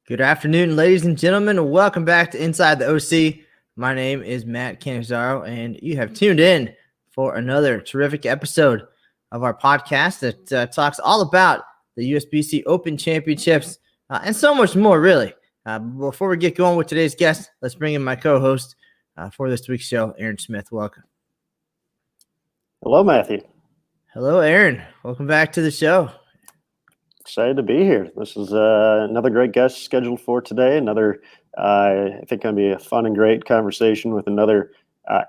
Good afternoon, ladies and gentlemen, and welcome back to Inside the OC. My name is Matt Canizaro, and you have tuned in for another terrific episode of our podcast that talks all about the USBC Open Championships and so much more, really. Before we get going with today's guest, let's bring in my co-host for this week's show, Aaron Smith. Welcome. Hello, Matthew. Hello, Aaron. Welcome back to the show. Excited to be here. This is another great guest scheduled for today. Another, I think, going to be a fun and great conversation with another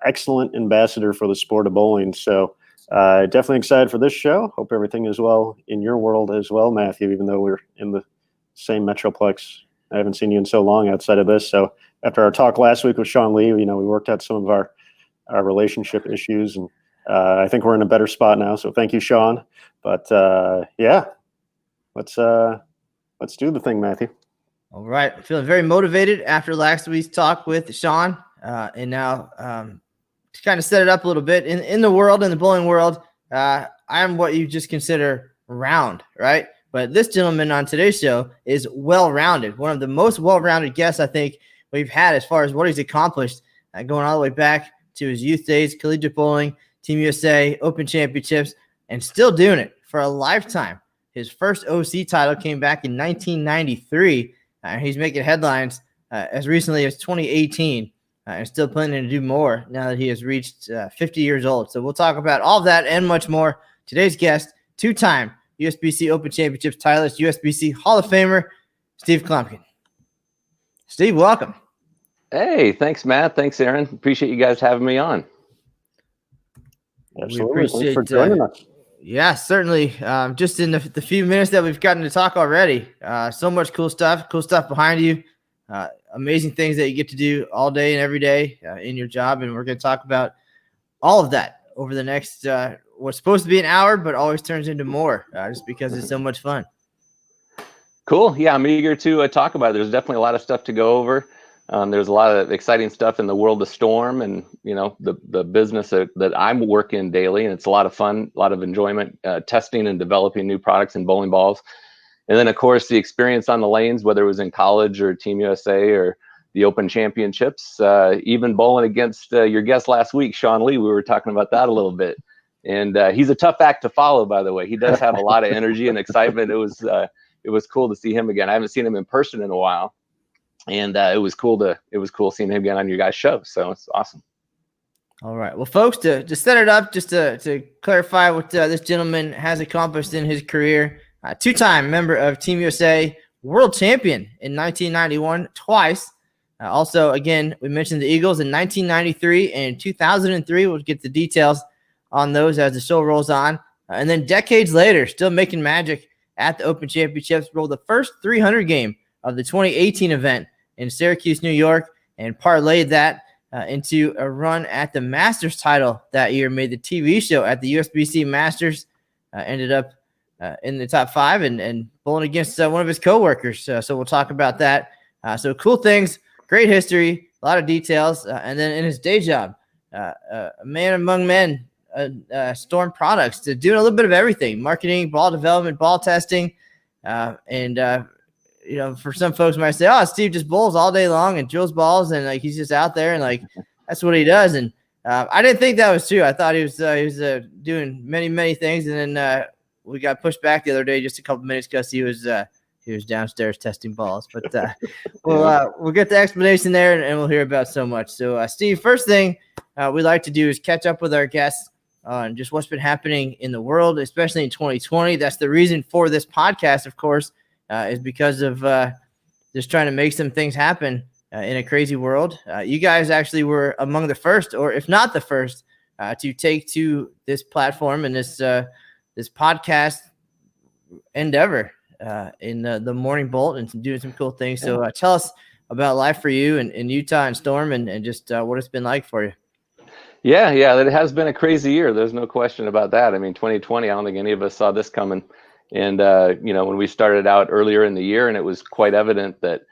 excellent ambassador for the sport of bowling. So definitely excited for this show. Hope everything is well in your world as well, Matthew, even though we're in the same Metroplex. I haven't seen you in so long outside of this. So after our talk last week with Sean Lee, we worked out some of our relationship issues, and I think we're in a better spot now. So thank you, Sean. But yeah. Let's do the thing, Matthew. All right. I'm feeling very motivated after last week's talk with Sean. And now to kind of set it up a little bit, in the world, in the bowling world, I am what you just consider round, right? But this gentleman on today's show is well-rounded. One of the most well-rounded guests I think we've had as far as what he's accomplished, going all the way back to his youth days, collegiate bowling, Team USA, Open Championships, and still doing it for a lifetime. His first OC title came back in 1993. He's making headlines as recently as 2018 and still planning to do more now that he has reached 50 years old. So we'll talk about all of that and much more. Today's guest, two-time USBC Open Championships titlist, USBC Hall of Famer, Steve Kloempken. Steve, welcome. Hey, thanks, Matt. Thanks, Aaron. Appreciate you guys having me on. Absolutely. Thanks for joining us. Yeah, certainly. Just in the few minutes that we've gotten to talk already, so much cool stuff behind you, amazing things that you get to do all day and every day in your job. And we're going to talk about all of that over the next, what's supposed to be an hour, but always turns into more just because it's so much fun. Cool. Yeah, I'm eager to talk about it. There's definitely a lot of stuff to go over. There's a lot of exciting stuff in the world of Storm and, the business that I'm working daily. And it's a lot of fun, a lot of enjoyment, testing and developing new products and bowling balls. And then, of course, the experience on the lanes, whether it was in college or Team USA or the Open Championships, even bowling against your guest last week, Sean Lee. We were talking about that a little bit. And he's a tough act to follow, by the way. He does have a lot of energy and excitement. It was cool to see him again. I haven't seen him in person in a while. And it was cool seeing him again on your guys' show. So it's awesome. All right. Well, folks, to set it up, just to clarify what this gentleman has accomplished in his career, two-time member of Team USA, world champion in 1991 twice. Also, again, we mentioned the Eagles in 1993 and 2003. We'll get the details on those as the show rolls on. And then decades later, still making magic at the Open Championships, rolled the first 300 game of the 2018 event in Syracuse, New York, and parlayed that into a run at the Masters title that year, made the TV show at the USBC Masters, ended up in the top 5 and bowling against one of his coworkers. So we'll talk about that. So cool things, great history, a lot of details. And then in his day job, a man among men, Storm Products, to doing a little bit of everything, marketing, ball development, ball testing, for some folks might say, oh, Steve just bowls all day long and drills balls and he's just out there and that's what he does. And I didn't think that was true. I thought he was doing many, many things. And then we got pushed back the other day just a couple minutes because he was downstairs testing balls. But we'll get the explanation there and we'll hear about so much. So Steve, first thing we like to do is catch up with our guests on just what's been happening in the world, especially in 2020. That's the reason for this podcast, of course. Is because of just trying to make some things happen in a crazy world. You guys actually were among the first, or if not the first, to take to this platform and this podcast endeavor in the Morning Bolt and doing some cool things. So tell us about life for you in Utah and Storm and just what it's been like for you. Yeah, it has been a crazy year. There's no question about that. I mean, 2020, I don't think any of us saw this coming. And, when we started out earlier in the year, and it was quite evident that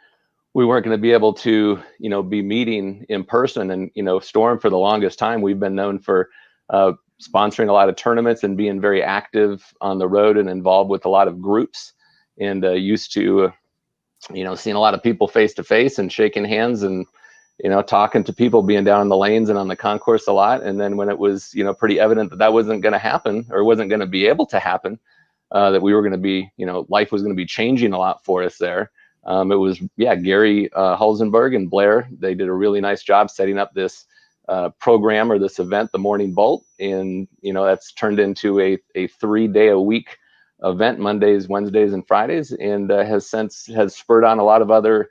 we weren't going to be able to, be meeting in person. And, Storm, for the longest time, we've been known for sponsoring a lot of tournaments and being very active on the road and involved with a lot of groups, and used to seeing a lot of people face to face and shaking hands and, talking to people, being down in the lanes and on the concourse a lot. And then when it was, pretty evident that wasn't going to happen or wasn't going to be able to happen, that we were going to be, life was going to be changing a lot for us there. It was, Gary Hulsenberg and Blair. They did a really nice job setting up this program or this event, the Morning Bolt. And, that's turned into a 3-day-a-week event, Mondays, Wednesdays, and Fridays, and has spurred on a lot of other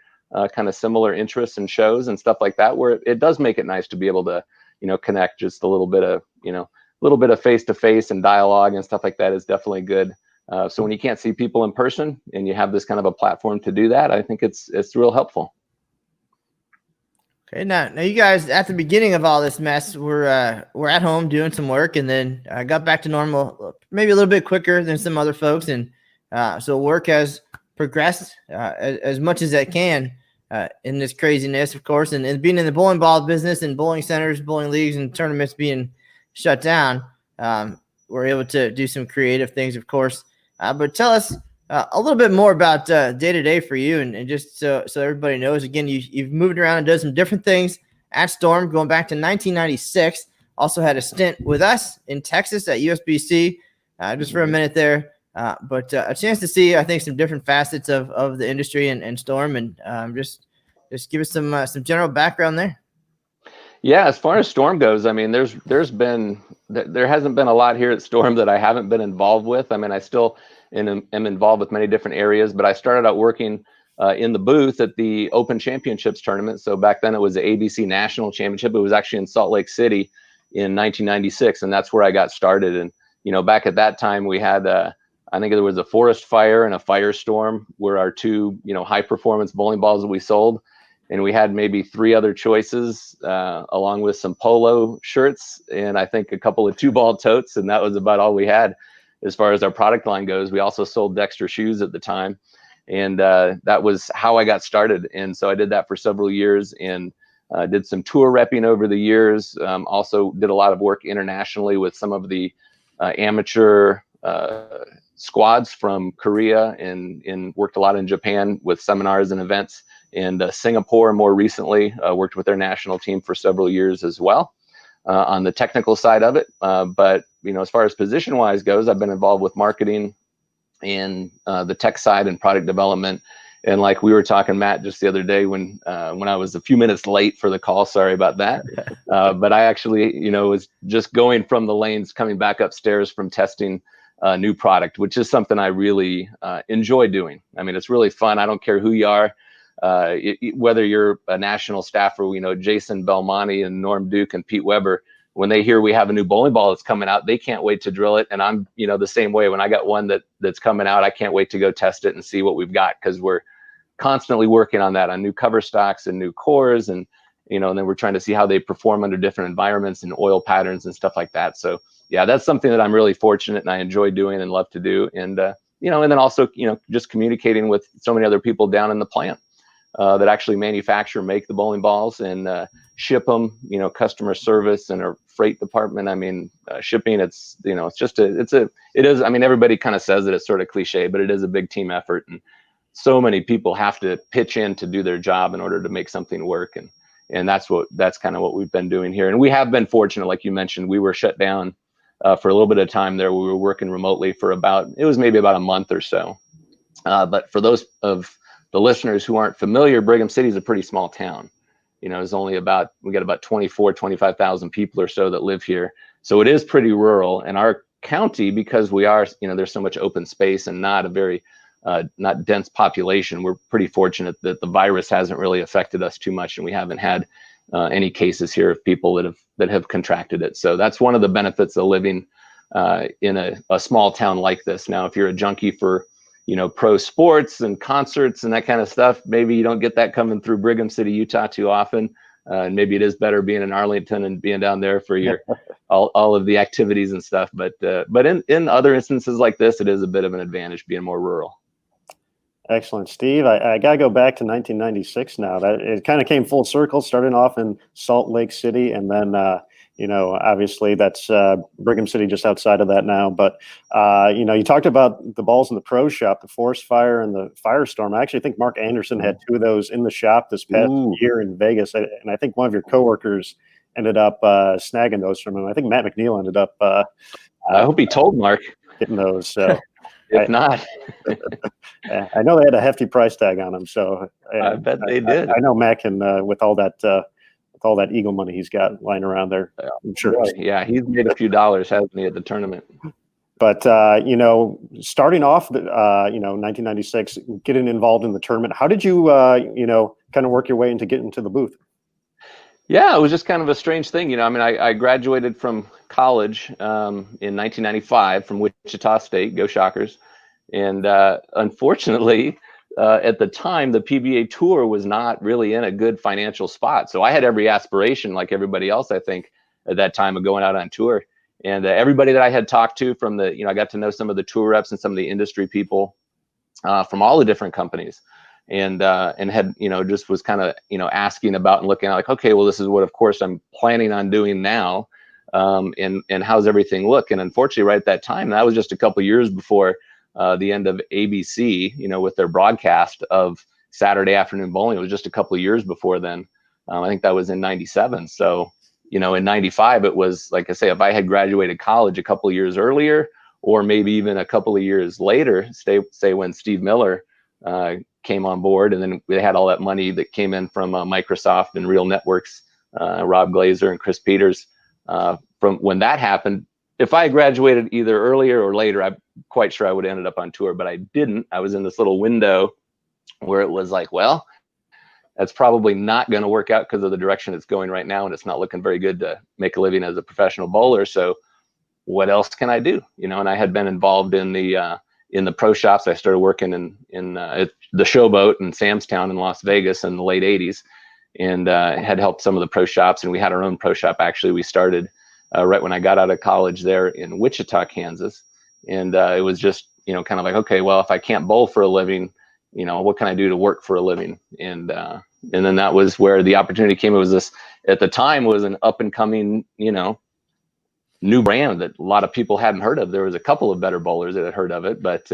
kind of similar interests and shows and stuff like that, where it does make it nice to be able to, connect just a little bit of face-to-face and dialogue and stuff like that is definitely good. So when you can't see people in person and you have this kind of a platform to do that, I think it's real helpful. Okay, now you guys at the beginning of all this mess, we're at home doing some work, and then got back to normal, maybe a little bit quicker than some other folks, and so work has progressed as much as it can in this craziness, of course, and being in the bowling ball business and bowling centers, bowling leagues, and tournaments being shut down, we're able to do some creative things, of course. But tell us a little bit more about day-to-day for you, and just so everybody knows, again, you've moved around and done some different things at Storm going back to 1996. Also had a stint with us in Texas at USBC just for a minute there. But a chance to see, I think, some different facets of the industry and Storm, and just give us some general background there. Yeah, as far as Storm goes, I mean, there hasn't been a lot here at Storm that I haven't been involved with. I mean, I still am involved with many different areas, but I started out working in the booth at the Open Championships tournament. So back then it was the ABC National Championship. It was actually in Salt Lake City in 1996, and that's where I got started. And back at that time we had I think there was a forest fire and a firestorm were our two high performance bowling balls that we sold. And we had maybe 3 other choices, along with some polo shirts and I think a couple of 2-ball totes. And that was about all we had as far as our product line goes. We also sold Dexter shoes at the time. And that was how I got started. And so I did that for several years and did some tour repping over the years. Also did a lot of work internationally with some of the amateur squads from Korea and worked a lot in Japan with seminars and events. And Singapore, more recently, worked with their national team for several years as well on the technical side of it. But, as far as position-wise goes, I've been involved with marketing and the tech side and product development. And like we were talking, Matt, just the other day when I was a few minutes late for the call, sorry about that. But I actually, was just going from the lanes, coming back upstairs from testing a new product, which is something I really enjoy doing. I mean, it's really fun. I don't care who you are. Whether you're a national staffer, Jason Belmonte and Norm Duke and Pete Weber, when they hear we have a new bowling ball that's coming out, they can't wait to drill it. And I'm, the same way. When I got one that's coming out, I can't wait to go test it and see what we've got, because we're constantly working on that, on new cover stocks and new cores, and and then we're trying to see how they perform under different environments and oil patterns and stuff like that. So yeah, that's something that I'm really fortunate and I enjoy doing and love to do. And and then also just communicating with so many other people down in the plant that actually manufacture, make the bowling balls and ship them, customer service and our freight department. I mean, shipping, it's, it is, I mean, everybody kind of says that it's sort of cliche, but it is a big team effort. And so many people have to pitch in to do their job in order to make something work. And that's kind of what we've been doing here. And we have been fortunate, like you mentioned, we were shut down for a little bit of time there. We were working remotely for maybe about a month or so. But for those of the listeners who aren't familiar, Brigham City is a pretty small town. There's only we got about 25,000 people or so that live here. So it is pretty rural. And our county, because we are, there's so much open space and not a very, not dense population, we're pretty fortunate that the virus hasn't really affected us too much. And we haven't had any cases here of people that have contracted it. So that's one of the benefits of living in a small town like this. Now, if you're a junkie for pro sports and concerts and that kind of stuff, maybe you don't get that coming through Brigham City, Utah too often. And maybe it is better being in Arlington and being down there for your all of the activities and stuff. But in other instances like this, it is a bit of an advantage being more rural. Excellent, Steve. I got to go back to 1996 now. That it kind of came full circle, starting off in Salt Lake City, and then Obviously that's Brigham City, just outside of that now. But you talked about the balls in the pro shop, the Forest Fire and the Firestorm. I actually think Mark Anderson had 2 of those in the shop this past year in Vegas, and I think one of your coworkers ended up snagging those from him. I think Matt McNeil ended up. I hope he told Mark getting those. So if not, I know they had a hefty price tag on them. So I bet they did. I know Matt can with all that Eagle money he's got lying around there. I'm sure. Yeah, he's made a few dollars, hasn't he, at the tournament? But starting off, 1996, getting involved in the tournament. How did you, kind of work your way into getting to the booth? Yeah, it was just kind of a strange thing. I graduated from college in 1995 from Wichita State. Go Shockers! And unfortunately, at the time, the PBA Tour was not really in a good financial spot. So I had every aspiration, like everybody else, I think, at that time of going out on tour. And everybody that I had talked to from I got to know some of the tour reps and some of the industry people from all the different companies, and had, just was kind of, asking about and looking at like, okay, well, this is what, of course, I'm planning on doing now. And how's everything look? And unfortunately, right at that time, that was just a couple of years before the end of ABC, with their broadcast of Saturday afternoon bowling. It was just a couple of years before then. I think that was in 97. So, in 95, it was, like I say, if I had graduated college a couple of years earlier, or maybe even a couple of years later, say when Steve Miller came on board, and then they had all that money that came in from Microsoft and Real Networks, Rob Glazer and Chris Peters. From when that happened, if I graduated either earlier or later, I'm quite sure I would have ended up on tour, but I didn't. I was in this little window where it was like, well, that's probably not going to work out because of the direction it's going right now, and it's not looking very good to make a living as a professional bowler. So what else can I do? And I had been involved in the pro shops. I started working in the Showboat in Samstown in Las Vegas in the late 80s, and had helped some of the pro shops, and we had our own pro shop. Actually, we started right when I got out of college there in Wichita, Kansas. And it was just, kind of like, okay, well, if I can't bowl for a living, what can I do to work for a living? And then that was where the opportunity came. It was this, at the time, was an up and coming, new brand that a lot of people hadn't heard of. There was a couple of better bowlers that had heard of it, but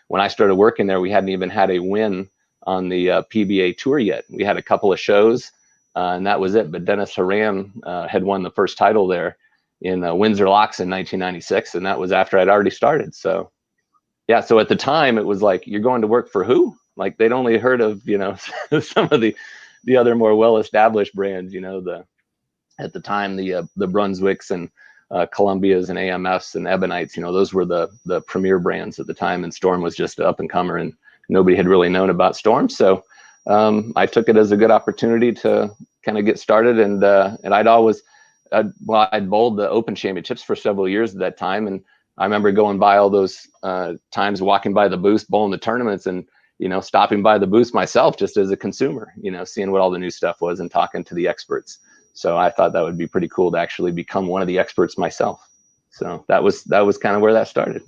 when I started working there, we hadn't even had a win on the PBA Tour yet. We had a couple of shows, and that was it. But Dennis Horan had won the first title there in Windsor Locks in 1996, and that was after I'd already started. So yeah, so at the time it was like, you're going to work for who? Like, they'd only heard of, some of the other more well-established brands, at the time, the Brunswicks and Columbias and AMFs and Ebonites, those were the premier brands at the time, and Storm was just up and comer, and nobody had really known about Storm. So I took it as a good opportunity to kind of get started, and I'd bowled the Open Championships for several years at that time, and I remember going by all those times, walking by the booths, bowling the tournaments, and stopping by the booths myself just as a consumer, seeing what all the new stuff was and talking to the experts. So I thought that would be pretty cool to actually become one of the experts myself. So that was kind of where that started.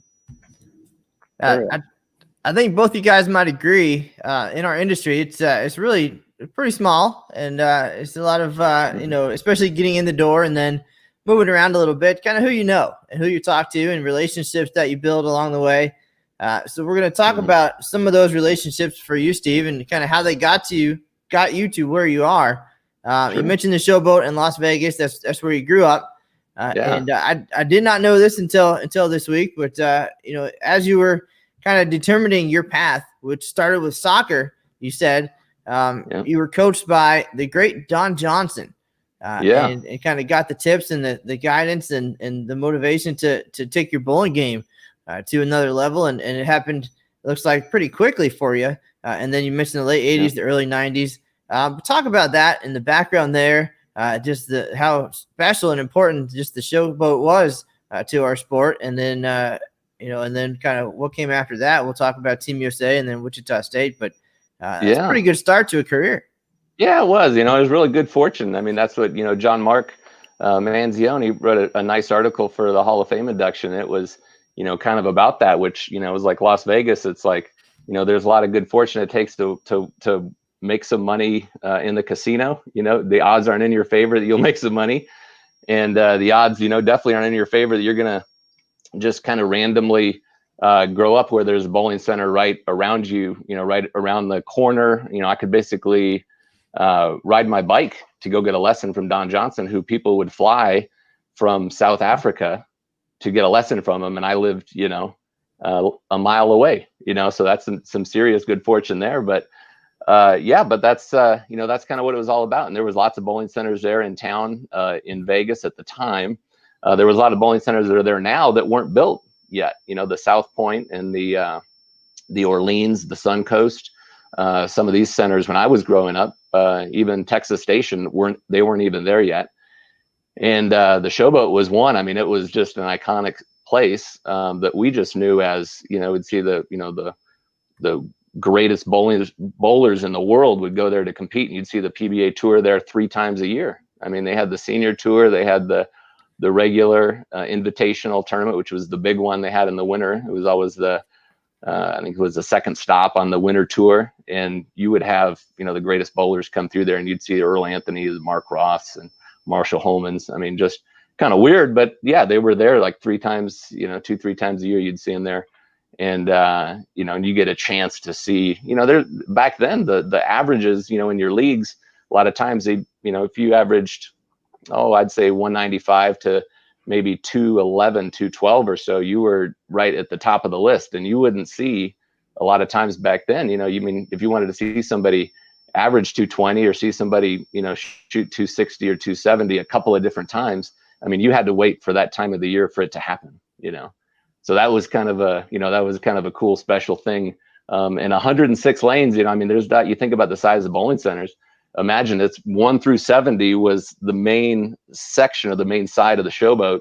I think both you guys might agree. In our industry, it's really pretty small, and it's a lot of especially getting in the door and then moving around a little bit, kind of who you know and who you talk to and relationships that you build along the way. So we're going to talk about some of those relationships for you, Steve, and kind of how they got you to where you are. You mentioned the Showboat in Las Vegas. That's where you grew up. And I did not know this until this week, but as you were kind of determining your path, which started with soccer, you said you were coached by the great Don Johnson. And kind of got the tips and the guidance and the motivation to take your bowling game to another level. And it happened, it looks like, pretty quickly for you. And then you mentioned the late 80s, the early 90s. But talk about that in the background there, just how special and important just the Showboat was to our sport. And then, and then kind of what came after that. We'll talk about Team USA and then Wichita State. But it's a pretty good start to a career. Yeah, it was. It was really good fortune. I mean, that's what, John Mark Manzioni wrote a nice article for the Hall of Fame induction. It was, kind of about that, which, it was like Las Vegas. It's like, there's a lot of good fortune it takes to make some money in the casino. The odds aren't in your favor that you'll make some money. And the odds, definitely aren't in your favor that you're going to just kind of randomly grow up where there's a bowling center right around you, right around the corner. I could basically ride my bike to go get a lesson from Don Johnson, who people would fly from South Africa to get a lesson from him. And I lived, a mile away, so that's some serious good fortune there. But but that's, that's kind of what it was all about. And there was lots of bowling centers there in town, in Vegas at the time. There was a lot of bowling centers that are there now that weren't built yet. The South Point and the Orleans, the Suncoast, some of these centers when I was growing up, even Texas Station weren't even there yet. And the Showboat was one. I mean, it was just an iconic place that we just knew as, would see the greatest bowlers in the world would go there to compete. And you'd see the PBA tour there 3 times a year. I mean, they had the senior tour, they had the regular invitational tournament, which was the big one they had in the winter. It was always I think it was the second stop on the winter tour. And you would have, the greatest bowlers come through there, and you'd see Earl Anthony, Mark Ross, and Marshall Holmans. I mean, just kind of weird, but yeah, they were there like 3 times, 2-3 times a year. You'd see them there. And, and you get a chance to see, there back then, the averages, in your leagues, a lot of times they, if you averaged, I'd say 195 to maybe 211, 212 or so, you were right at the top of the list. And you wouldn't see a lot of times back then, if you wanted to see somebody average 220 or see somebody, shoot 260 or 270 a couple of different times, I mean, you had to wait for that time of the year for it to happen, So that was kind of a cool special thing. And 106 lanes, there's that. You think about the size of bowling centers. Imagine it's 1 through 70 was the main section of the main side of the Showboat,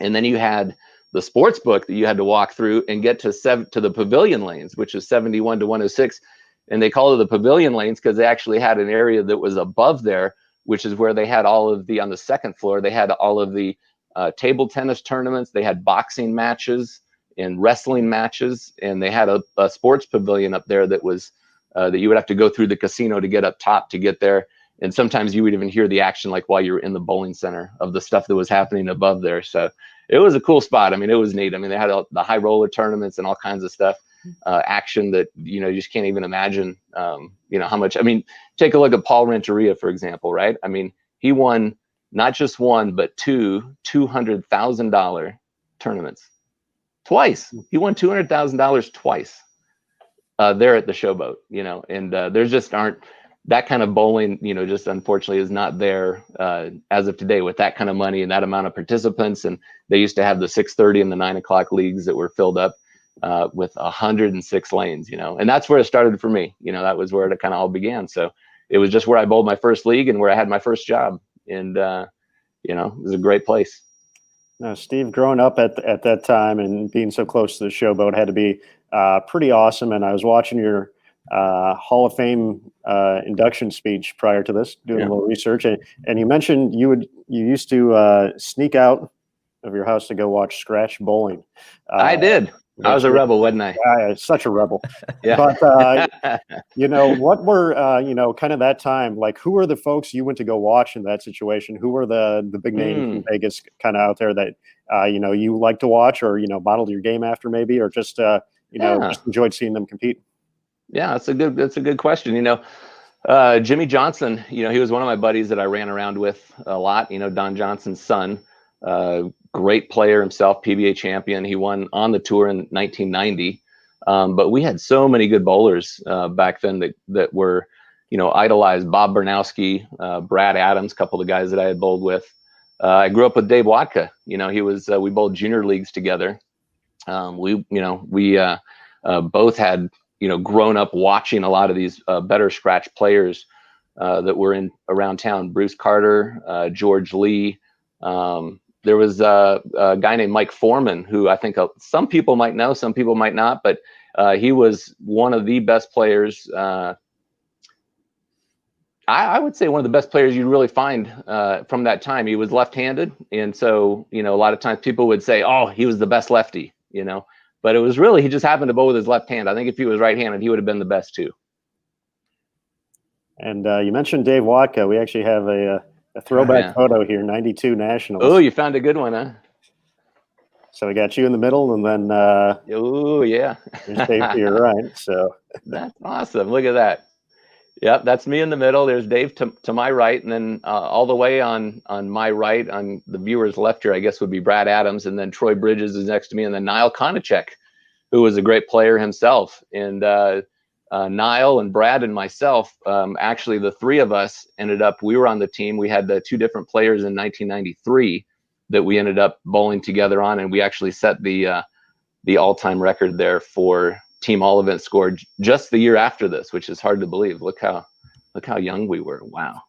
and then you had the sports book that you had to walk through and get to the pavilion lanes, which is 71 to 106. And they call it the pavilion lanes because they actually had an area that was above there, which is where they had all of on the second floor, they had all of the table tennis tournaments, they had boxing matches and wrestling matches, and they had a sports pavilion up there that was that you would have to go through the casino to get up top to get there. And sometimes you would even hear the action like while you were in the bowling center of the stuff that was happening above there. So it was a cool spot. I mean, it was neat. I mean, they had the high roller tournaments and all kinds of stuff, action that, you just can't even imagine, how much. I mean, take a look at Paul Renteria, for example, right? I mean, he won not just one, but 2 $200,000 tournaments. Twice. He won $200,000 twice there at the Showboat, and there just aren't that kind of bowling, just unfortunately is not there as of today with that kind of money and that amount of participants. And they used to have the 6:30 and the 9 o'clock leagues that were filled up with 106 lanes, and that's where it started for me. That was where it kind of all began. So it was just where I bowled my first league and where I had my first job. And, it was a great place. Now, Steve, growing up at that time and being so close to the Showboat had to be pretty awesome. And I was watching your Hall of Fame induction speech prior to this, doing a little research, and you mentioned you used to sneak out of your house to go watch scratch bowling. I did. I was a rebel, wasn't I? Such a rebel. Yeah. But what were kind of that time, like, who were the folks you went to go watch in that situation? Who were the big names in Vegas kind of out there that you like to watch, or modeled your game after, maybe, or just just enjoyed seeing them compete? Yeah, that's a good question. Jimmy Johnson, he was one of my buddies that I ran around with a lot, Don Johnson's son, great player himself, PBA champion. He won on the tour in 1990. But we had so many good bowlers back then that were, idolized. Bob Bernowski, Brad Adams, a couple of the guys that I had bowled with. I grew up with Dave Watka. He was, we bowled junior leagues together. We both had, grown up watching a lot of these better scratch players that were around town. Bruce Carter, George Lee. There was a guy named Mike Foreman, who I think some people might know, some people might not, but he was one of the best players. I would say one of the best players you'd really find from that time. He was left-handed, and so a lot of times people would say, "Oh, he was the best lefty," but it was really he just happened to bowl with his left hand. I think if he was right-handed, he would have been the best too. And you mentioned Dave Watka. We actually have a A throwback yeah. photo here, 92 Nationals. Oh, you found a good one, huh? So we got you in the middle, and then Oh, yeah. there's Dave to your right. So That's awesome. Look at that. Yep, that's me in the middle. There's Dave to my right, and then all the way on my right, on the viewer's left here, I guess would be Brad Adams, and then Troy Bridges is next to me, and then Niall Konachek, who was a great player himself. And Niall and Brad and myself, actually the three of us ended up, we were on the team. We had the two different players in 1993 that we ended up bowling together on, and we actually set the all-time record there for team all events scored just the year after this, which is hard to believe. Look how young we were. Wow.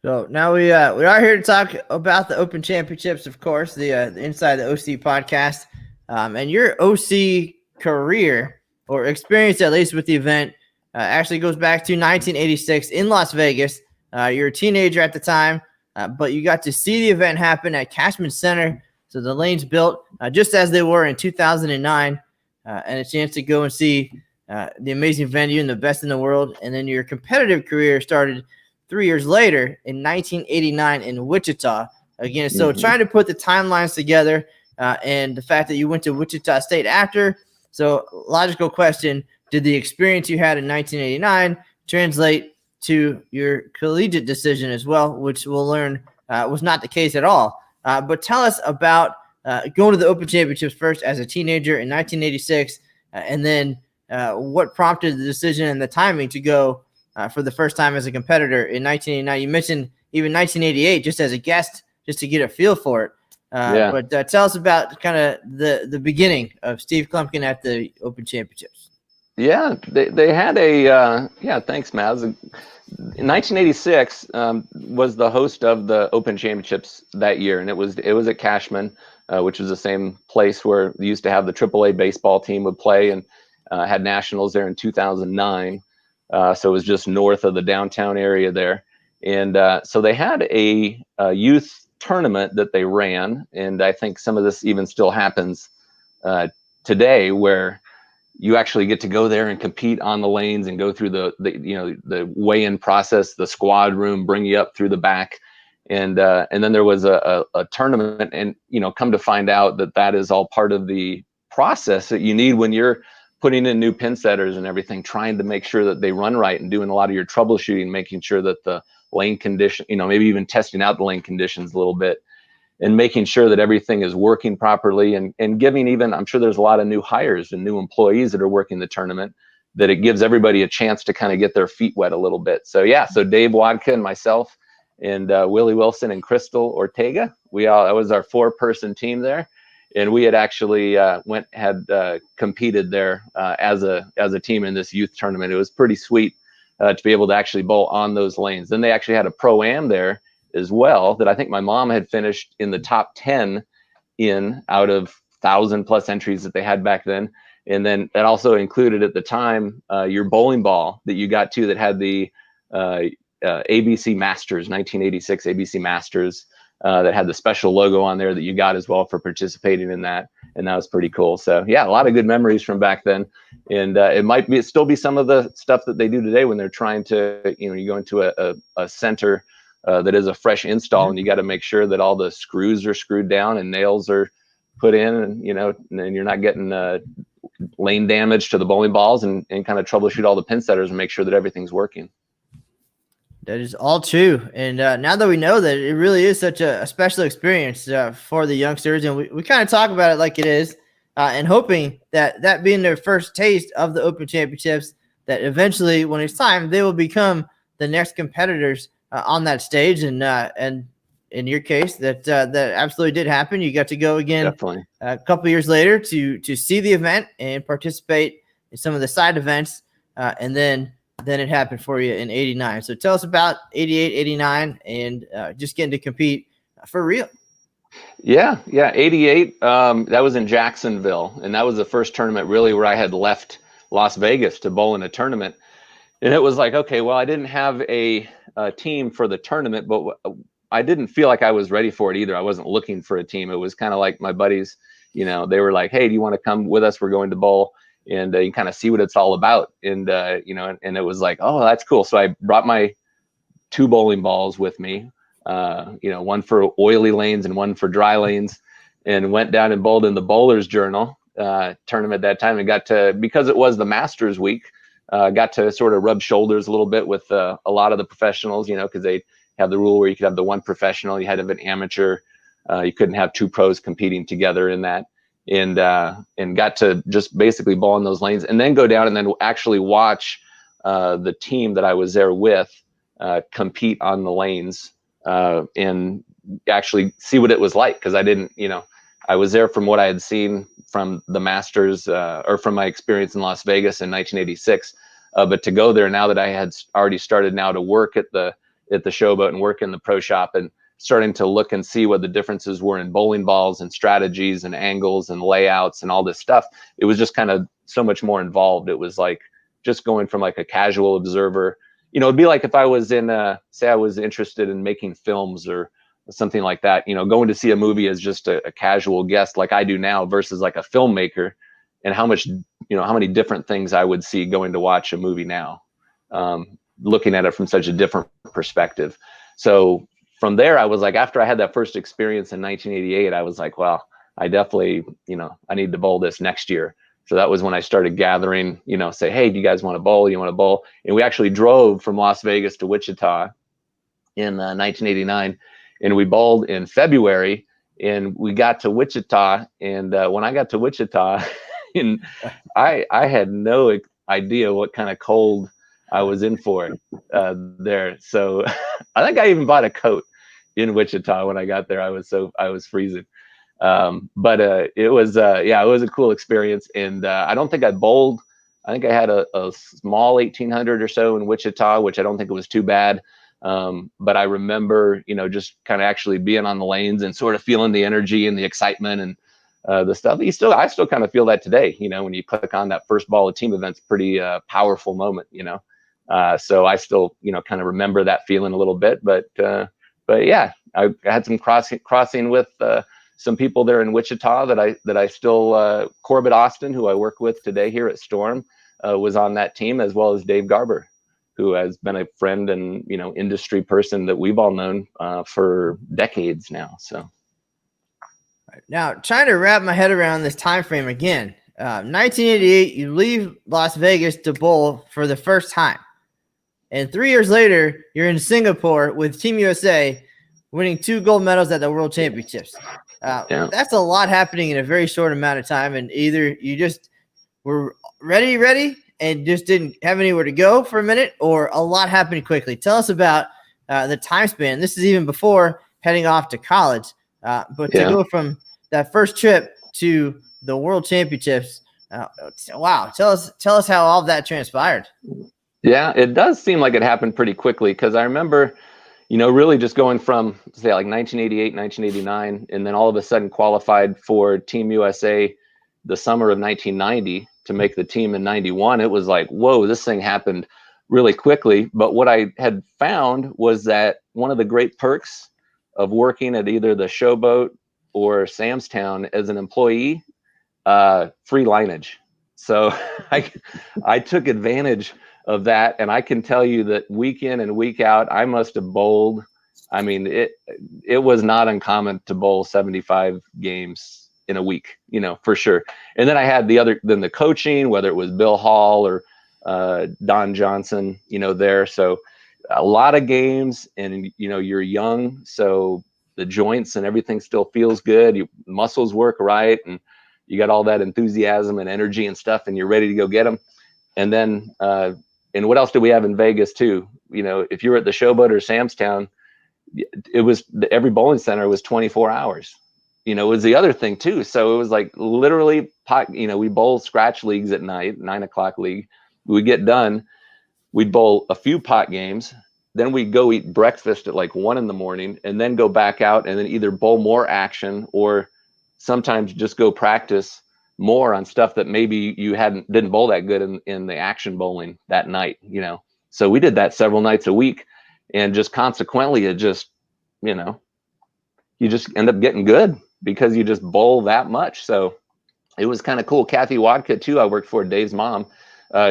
So now we are here to talk about the Open Championships, of course, the Inside the OC podcast, and your OC career or experience, at least with the event, actually goes back to 1986 in Las Vegas. You're a teenager at the time, but you got to see the event happen at Cashman Center. So the lanes built just as they were in 2009, and a chance to go and see the amazing venue and the best in the world. And then your competitive career started 3 years later in 1989 in Wichita. Again, so trying to put the timelines together and the fact that you went to Wichita State after. So logical question, did the experience you had in 1989 translate to your collegiate decision as well, which we'll learn was not the case at all. But tell us about going to the Open Championships first as a teenager in 1986, and then what prompted the decision and the timing to go for the first time as a competitor in 1989. You mentioned even 1988 just as a guest, just to get a feel for it. But tell us about kind of the beginning of Steve Kloempken at the Open Championships. Yeah, they had a thanks, Maz. In 1986 was the host of the Open Championships that year, and it was at Cashman, which was the same place where they used to have the AAA baseball team would play, and had nationals there in 2009. So it was just north of the downtown area there, and so they had a youth tournament that they ran, and I think some of this even still happens today, where you actually get to go there and compete on the lanes and go through the weigh-in process, the squad room, bring you up through the back. And then there was a tournament, and, come to find out that is all part of the process that you need when you're putting in new pin setters and everything, trying to make sure that they run right and doing a lot of your troubleshooting, making sure that the lane condition, maybe even testing out the lane conditions a little bit, and making sure that everything is working properly, and giving even, I'm sure there's a lot of new hires and new employees that are working the tournament, that it gives everybody a chance to kind of get their feet wet a little bit. So so Dave Wadka and myself and Willie Wilson and Crystal Ortega, that was our 4-person team there. And we had actually competed there as a team in this youth tournament. It was pretty sweet to be able to actually bowl on those lanes. Then they actually had a pro-am there as well, that I think my mom had finished in the top 10 out of 1,000+ entries that they had back then. And then that also included at the time your bowling ball that you got to, that had the ABC Masters, 1986 ABC Masters, that had the special logo on there that you got as well for participating in that. And that was pretty cool. So a lot of good memories from back then. And it might still be some of the stuff that they do today when they're trying to, you go into a center that is a fresh install, and you got to make sure that all the screws are screwed down and nails are put in, and and you're not getting lane damage to the bowling balls, and kind of troubleshoot all the pin setters and make sure that everything's working. That is all true. And now that we know that it really is such a special experience for the youngsters, and we kind of talk about it like it is, and hoping that being their first taste of the Open Championships, that eventually when it's time, they will become the next competitors on that stage. And in your case, that absolutely did happen. You got to go again Definitely a couple years later to see the event and participate in some of the side events, and then it happened for you in 89. So tell us about 88, 89, and just getting to compete for real. Yeah. 88. That was in Jacksonville, and that was the first tournament really where I had left Las Vegas to bowl in a tournament. And it was like, okay, well, I didn't have a team for the tournament, but I didn't feel like I was ready for it either. I wasn't looking for a team. It was kind of like my buddies, they were like, hey, do you want to come with us? We're going to bowl, and you kind of see what it's all about. And, and it was like, oh, that's cool. So I brought my 2 bowling balls with me, one for oily lanes and one for dry lanes, and went down and bowled in the Bowler's Journal tournament that time, and got to, because it was the Masters week, got to sort of rub shoulders a little bit with a lot of the professionals, because they have the rule where you could have the 1 professional, you had to have an amateur, you couldn't have 2 pros competing together in that, and got to just basically bowl in those lanes, and then go down and then actually watch the team that I was there with compete on the lanes, and actually see what it was like, because I didn't, I was there from what I had seen from the Masters, or from my experience in Las Vegas in 1986. But to go there now that I had already started now to work at the Showboat and work in the pro shop, and starting to look and see what the differences were in bowling balls and strategies and angles and layouts and all this stuff, it was just kind of so much more involved. It was like just going from like a casual observer, it'd be like if I was in, say I was interested in making films or something like that, going to see a movie as just a casual guest like I do now, versus like a filmmaker, and how much, how many different things I would see going to watch a movie now, looking at it from such a different perspective. So from there, I was like, after I had that first experience in 1988, I was like, well, I definitely, I need to bowl this next year. So that was when I started gathering, say, hey, do you guys want to bowl? You want to bowl? And we actually drove from Las Vegas to Wichita in 1989. And we bowled in February, and we got to Wichita. And when I got to Wichita, and I had no idea what kind of cold I was in for there. So I think I even bought a coat in Wichita when I got there. I was freezing. But it was a cool experience. And I don't think I bowled. I think I had a small 1800 or so in Wichita, which I don't think it was too bad. But I remember, just kind of actually being on the lanes and sort of feeling the energy and the excitement and the stuff. I still kind of feel that today, when you click on that first ball of team event's pretty powerful moment, so I still, kind of remember that feeling a little bit, but yeah, I had some crossing with some people there in Wichita that I still, Corbett Austin, who I work with today here at Storm, was on that team, as well as Dave Garber, who has been a friend and, industry person that we've all known for decades now. So now, trying to wrap my head around this time frame again, 1988, you leave Las Vegas to bowl for the first time. And 3 years later, you're in Singapore with Team USA, winning 2 gold medals at the World Championships. That's a lot happening in a very short amount of time. And either you just were ready, and just didn't have anywhere to go for a minute, or a lot happened quickly. Tell us about the time span. This is even before heading off to college. But to go from that first trip to the World Championships, wow. Tell us how all of that transpired. Yeah, it does seem like it happened pretty quickly, because I remember, really just going from, say, like 1988, 1989, and then all of a sudden qualified for Team USA the summer of 1990 to make the team in 91. It was like, whoa, this thing happened really quickly. But what I had found was that one of the great perks of working at either the Showboat or Sam's Town as an employee, free lineage. So I took advantage of that, and I can tell you that week in and week out, I must have bowled. I mean, it was not uncommon to bowl 75 games in a week, for sure. And then I had the coaching, whether it was Bill Hall or Don Johnson, there. So a lot of games, and you're young, so the joints and everything still feels good. Your muscles work right, and you got all that enthusiasm and energy and stuff, and you're ready to go get them. And then, and what else do we have in Vegas too? If you were at the Showboat or Sam's Town, it was every bowling center was 24 hours. It was the other thing too. So it was like literally we bowl scratch leagues at night, 9 o'clock league. We get done, we'd bowl a few pot games, then we'd go eat breakfast at like 1 a.m, and then go back out and then either bowl more action, or sometimes just go practice more on stuff that maybe you didn't bowl that good in the action bowling that night, So we did that several nights a week, and just consequently it just, you just end up getting good because you just bowl that much. So it was kind of cool. Kathy Wadka too, I worked for, Dave's mom.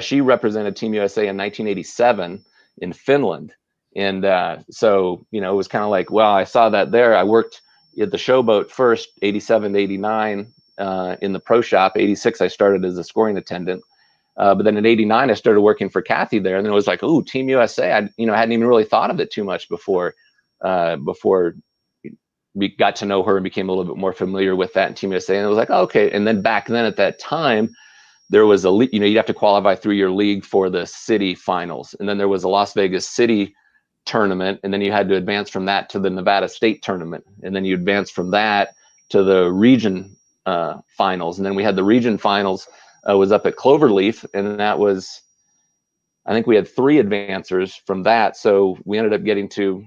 She represented Team USA in 1987 in Finland. And so, you know, it was kind of like, well, I saw that there. I worked at the Showboat first, 87 to 89 in the pro shop. 86, I started as a scoring attendant. But then in 89, I started working for Kathy there. And then it was like, ooh, Team USA. I hadn't even really thought of it too much before we got to know her and became a little bit more familiar with that in Team USA. And it was like, oh, okay. And then back then at that time, there was you'd have to qualify through your league for the city finals. And then there was a Las Vegas City tournament. And then you had to advance from that to the Nevada State tournament. And then you advance from that to the region finals. And then we had the region finals was up at Cloverleaf. And that was, I think we had 3 advancers from that. So we ended up getting to,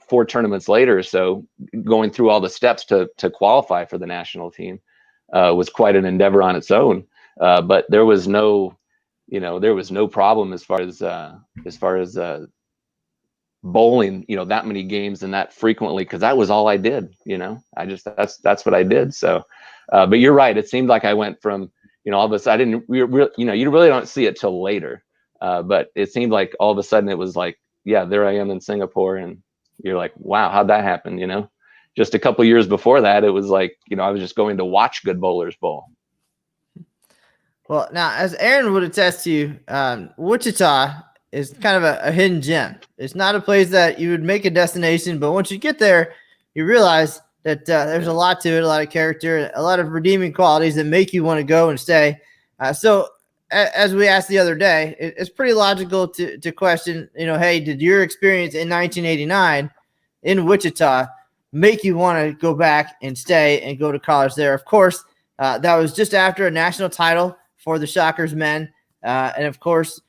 4 tournaments later. So going through all the steps to qualify for the national team was quite an endeavor on its own. But there was no problem as far as bowling, that many games and that frequently, because that was all I did. That's what I did. So, but you're right. It seemed like I went from, all of a sudden, you really don't see it till later. But it seemed like all of a sudden it was like, yeah, there I am in Singapore, and you're like, wow, how'd that happen? Just a couple years before that, it was like, I was just going to watch good bowlers bowl. Well, now, as Aaron would attest to, Wichita is kind of a hidden gem. It's not a place that you would make a destination, but once you get there, you realize that there's a lot to it, a lot of character, a lot of redeeming qualities that make you want to go and stay. So as we asked the other day, it's pretty logical to question, hey, did your experience in 1989 in Wichita make you want to go back and stay and go to college there? Of course, that was just after a national title for the Shockers men. And of course,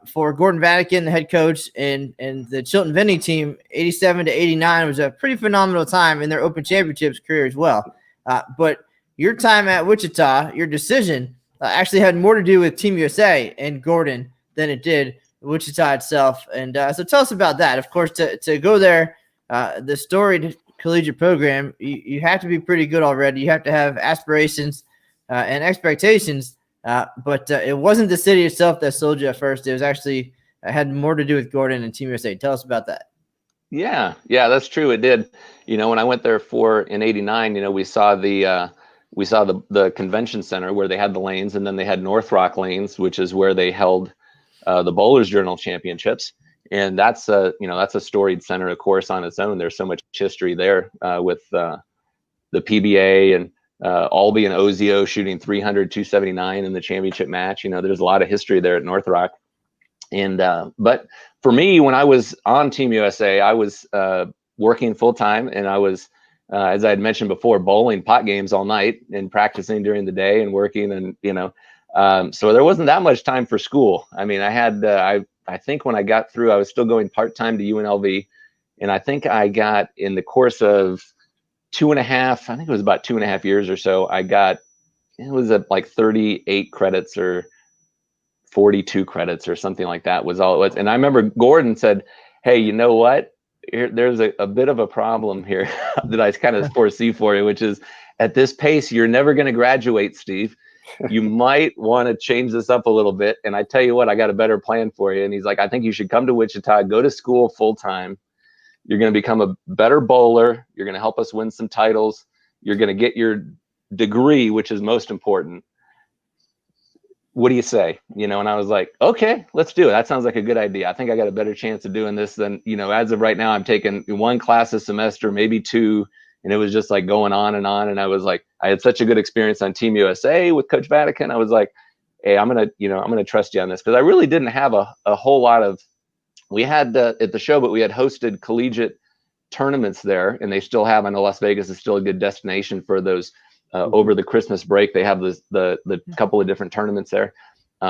for Gordon Vatican, the head coach, and the Chilton Vending team, 87 to 89 was a pretty phenomenal time in their Open Championships career as well. But your time at Wichita, your decision actually had more to do with Team USA and Gordon than it did Wichita itself. And so tell us about that. Of course, to go there, the storied collegiate program, you have to be pretty good already. You have to have aspirations and expectations. But it wasn't the city itself that sold you at first. It was actually had more to do with Gordon and Team USA. Tell us about that. Yeah, that's true. It did. When I went there in '89, we saw the convention center where they had the lanes, and then they had North Rock lanes, which is where they held the Bowlers Journal Championships. And that's a storied center, of course, on its own. There's so much history there with the PBA and Albee and Ozio shooting 300, 279 in the championship match. There's a lot of history there at North Rock. And but for me, when I was on Team USA, I was working full time, and I was, as I had mentioned before, bowling pot games all night and practicing during the day and working, and so there wasn't that much time for school. I mean, I had I think when I got through, I was still going part-time to UNLV, and I think I got, in the course of 2.5 years or so, it was at like 38 credits or 42 credits or something like that was all it was. And I remember Gordon said, hey, you know what? There's a bit of a problem here that I kind of foresee for you, which is, at this pace, you're never going to graduate, Steve. You might want to change this up a little bit. And I tell you what, I got a better plan for you. And he's like, I think you should come to Wichita, go to school full time. You're going to become a better bowler. You're going to help us win some titles. You're going to get your degree, which is most important. What do you say? And I was like, okay, let's do it. That sounds like a good idea. I think I got a better chance of doing this than, as of right now, I'm taking 1 class a semester, maybe 2. And it was just like going on. And I was like, I had such a good experience on Team USA with Coach Vatican. I was like, hey, I'm going to trust you on this. Because I really didn't have a whole lot of, we had at the show, but we had hosted collegiate tournaments there, and they still have. I know Las Vegas is still a good destination for those over the Christmas break. They have the couple of different tournaments there.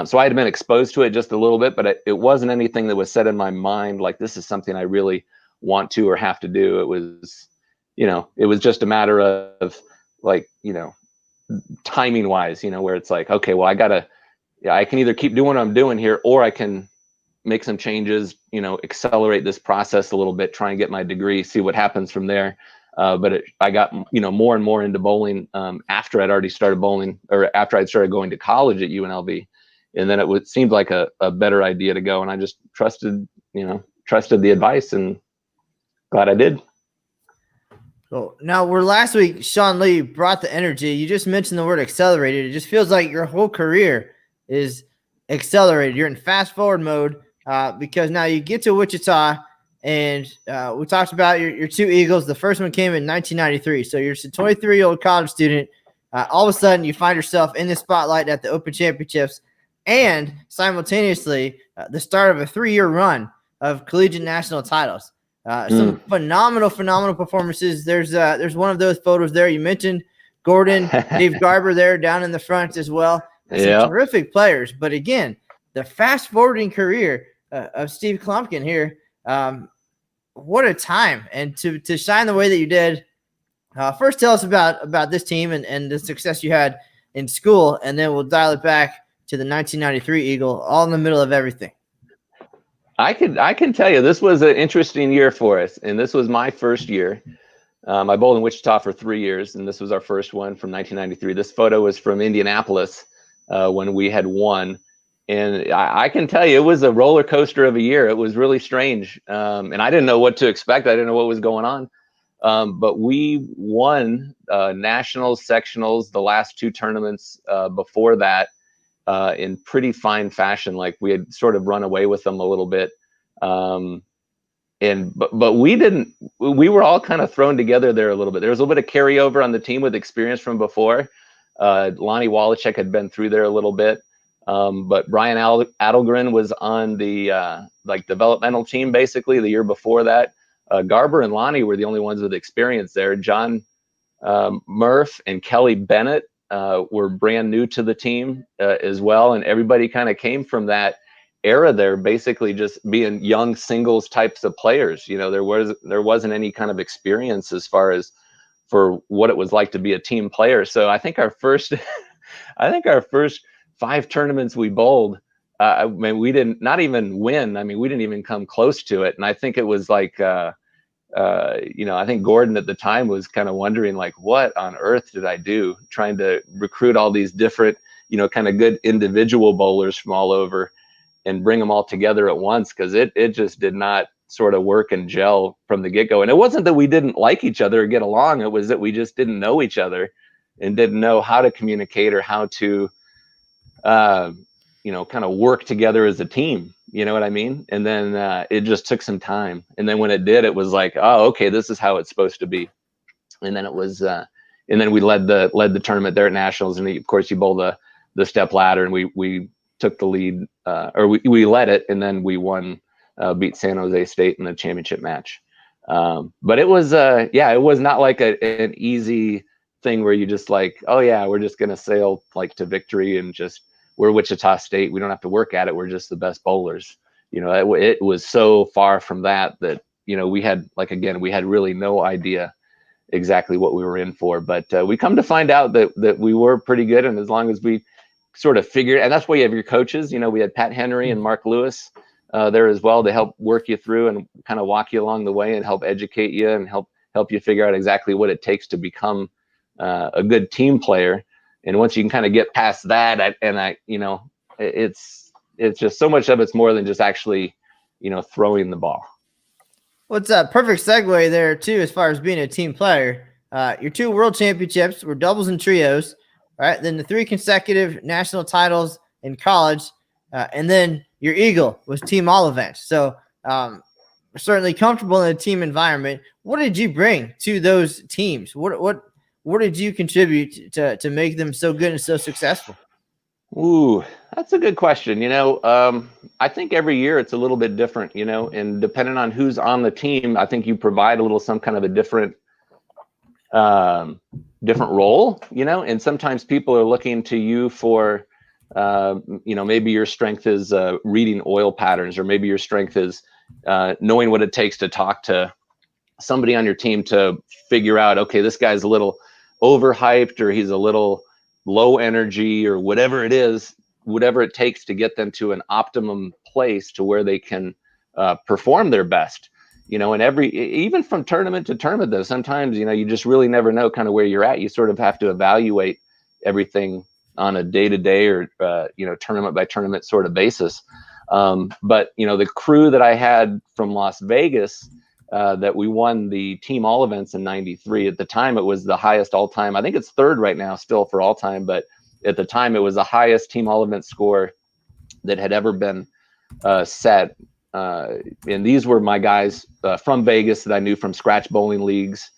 So I had been exposed to it just a little bit, but it wasn't anything that was set in my mind like, this is something I really want to or have to do. It was, it was just a matter of like, timing wise, where it's like, okay, well, I can either keep doing what I'm doing here, or I can make some changes, accelerate this process a little bit, try and get my degree, see what happens from there. But I got, more and more into bowling after I'd already started bowling, or after I'd started going to college at UNLV. And then it seemed like a better idea to go. And I just trusted trusted the advice, and glad I did. So now we're last week, Sean Lee brought the energy. You just mentioned the word accelerated. It just feels like your whole career is accelerated. You're in fast forward mode because now you get to Wichita, and we talked about your two Eagles. The first one came in 1993. So you're a 23-year-old college student. All of a sudden, you find yourself in the spotlight at the Open Championships, and simultaneously the start of a 3-year run of collegiate national titles. Some phenomenal performances. There's one of those photos there. You mentioned Gordon, Dave Garber there down in the front as well. Some terrific players. But again, the fast-forwarding career of Steve Kloempken here, what a time. And to shine the way that you did, first tell us about this team and the success you had in school, and then we'll dial it back to the 1993 Eagle, all in the middle of everything. I can tell you this was an interesting year for us, and this was my first year. I bowled in Wichita for 3 years, and this was our first one from 1993. This photo was from Indianapolis when we had won, and I can tell you it was a roller coaster of a year. It was really strange, and I didn't know what to expect. I didn't know what was going on, but we won nationals, sectionals, the last two tournaments before that. In pretty fine fashion, like we had sort of run away with them a little bit, but we were all kind of thrown together there a little bit. There was a little bit of carryover on the team with experience from before. Lonnie Wallachek had been through there a little bit, but Brian Adelgren was on the like developmental team basically the year before that. Garber and Lonnie were the only ones with experience there. John Murph and Kelly Bennett were brand new to the team as well, and everybody kind of came from that era there, basically just being young singles types of players. You know, there wasn't any kind of experience as far as for what it was like to be a team player. So I think our first 5 tournaments we bowled, I mean, we didn't not even win. I mean, we didn't even come close to it. And I think it was like you know, I think Gordon at the time was kind of wondering, like, what on earth did I do trying to recruit all these different, you know, kind of good individual bowlers from all over and bring them all together at once, because it just did not sort of work and gel from the get-go. And it wasn't that we didn't like each other or get along. It was that we just didn't know each other and didn't know how to communicate or how to, you know, kind of work together as a team. You know what I mean? And then it just took some time. And then when it did, it was like, oh, okay, this is how it's supposed to be. And then it was, and then we led the tournament there at nationals. And of course, you bowl the step ladder, and we took the lead, or we led it, and then we won, beat San Jose State in the championship match. But it was, yeah, it was not like an easy thing where you just like, oh yeah, we're just gonna sail like to victory and just. We're Wichita State. We don't have to work at it. We're just the best bowlers. You know, it was so far from that, you know, we had, like, again, we had really no idea exactly what we were in for. But we come to find out that we were pretty good. And as long as we sort of figured, and that's why you have your coaches, you know, we had Pat Henry and Mark Lewis there as well to help work you through and kind of walk you along the way and help educate you and help you figure out exactly what it takes to become a good team player. And once you can kind of get past that, you know, it's just so much of it's more than just actually, you know, throwing the ball. Well, it's a perfect segue there too, as far as being a team player. Your 2 world championships were doubles and trios, right? Then the 3 consecutive national titles in college, and then your Eagle was team all events. So certainly comfortable in a team environment. What did you bring to those teams? What did you contribute to make them so good and so successful? Ooh, that's a good question. You know, I think every year it's a little bit different, you know, and depending on who's on the team, I think you provide some kind of a different role, you know, and sometimes people are looking to you for, you know, maybe your strength is reading oil patterns, or maybe your strength is knowing what it takes to talk to somebody on your team to figure out, okay, this guy's a little overhyped, or he's a little low energy, or whatever it is, whatever it takes to get them to an optimum place to where they can perform their best, you know. And even from tournament to tournament, though, sometimes, you know, you just really never know kind of where you're at. You sort of have to evaluate everything on a day-to-day or, you know, tournament by tournament sort of basis. But the crew that I had from Las Vegas, that we won the team all events in '93. At the time, it was the highest all time. I think it's third right now still for all time, but at the time it was the highest team all event score that had ever been set. And these were my guys from Vegas that I knew from scratch bowling leagues,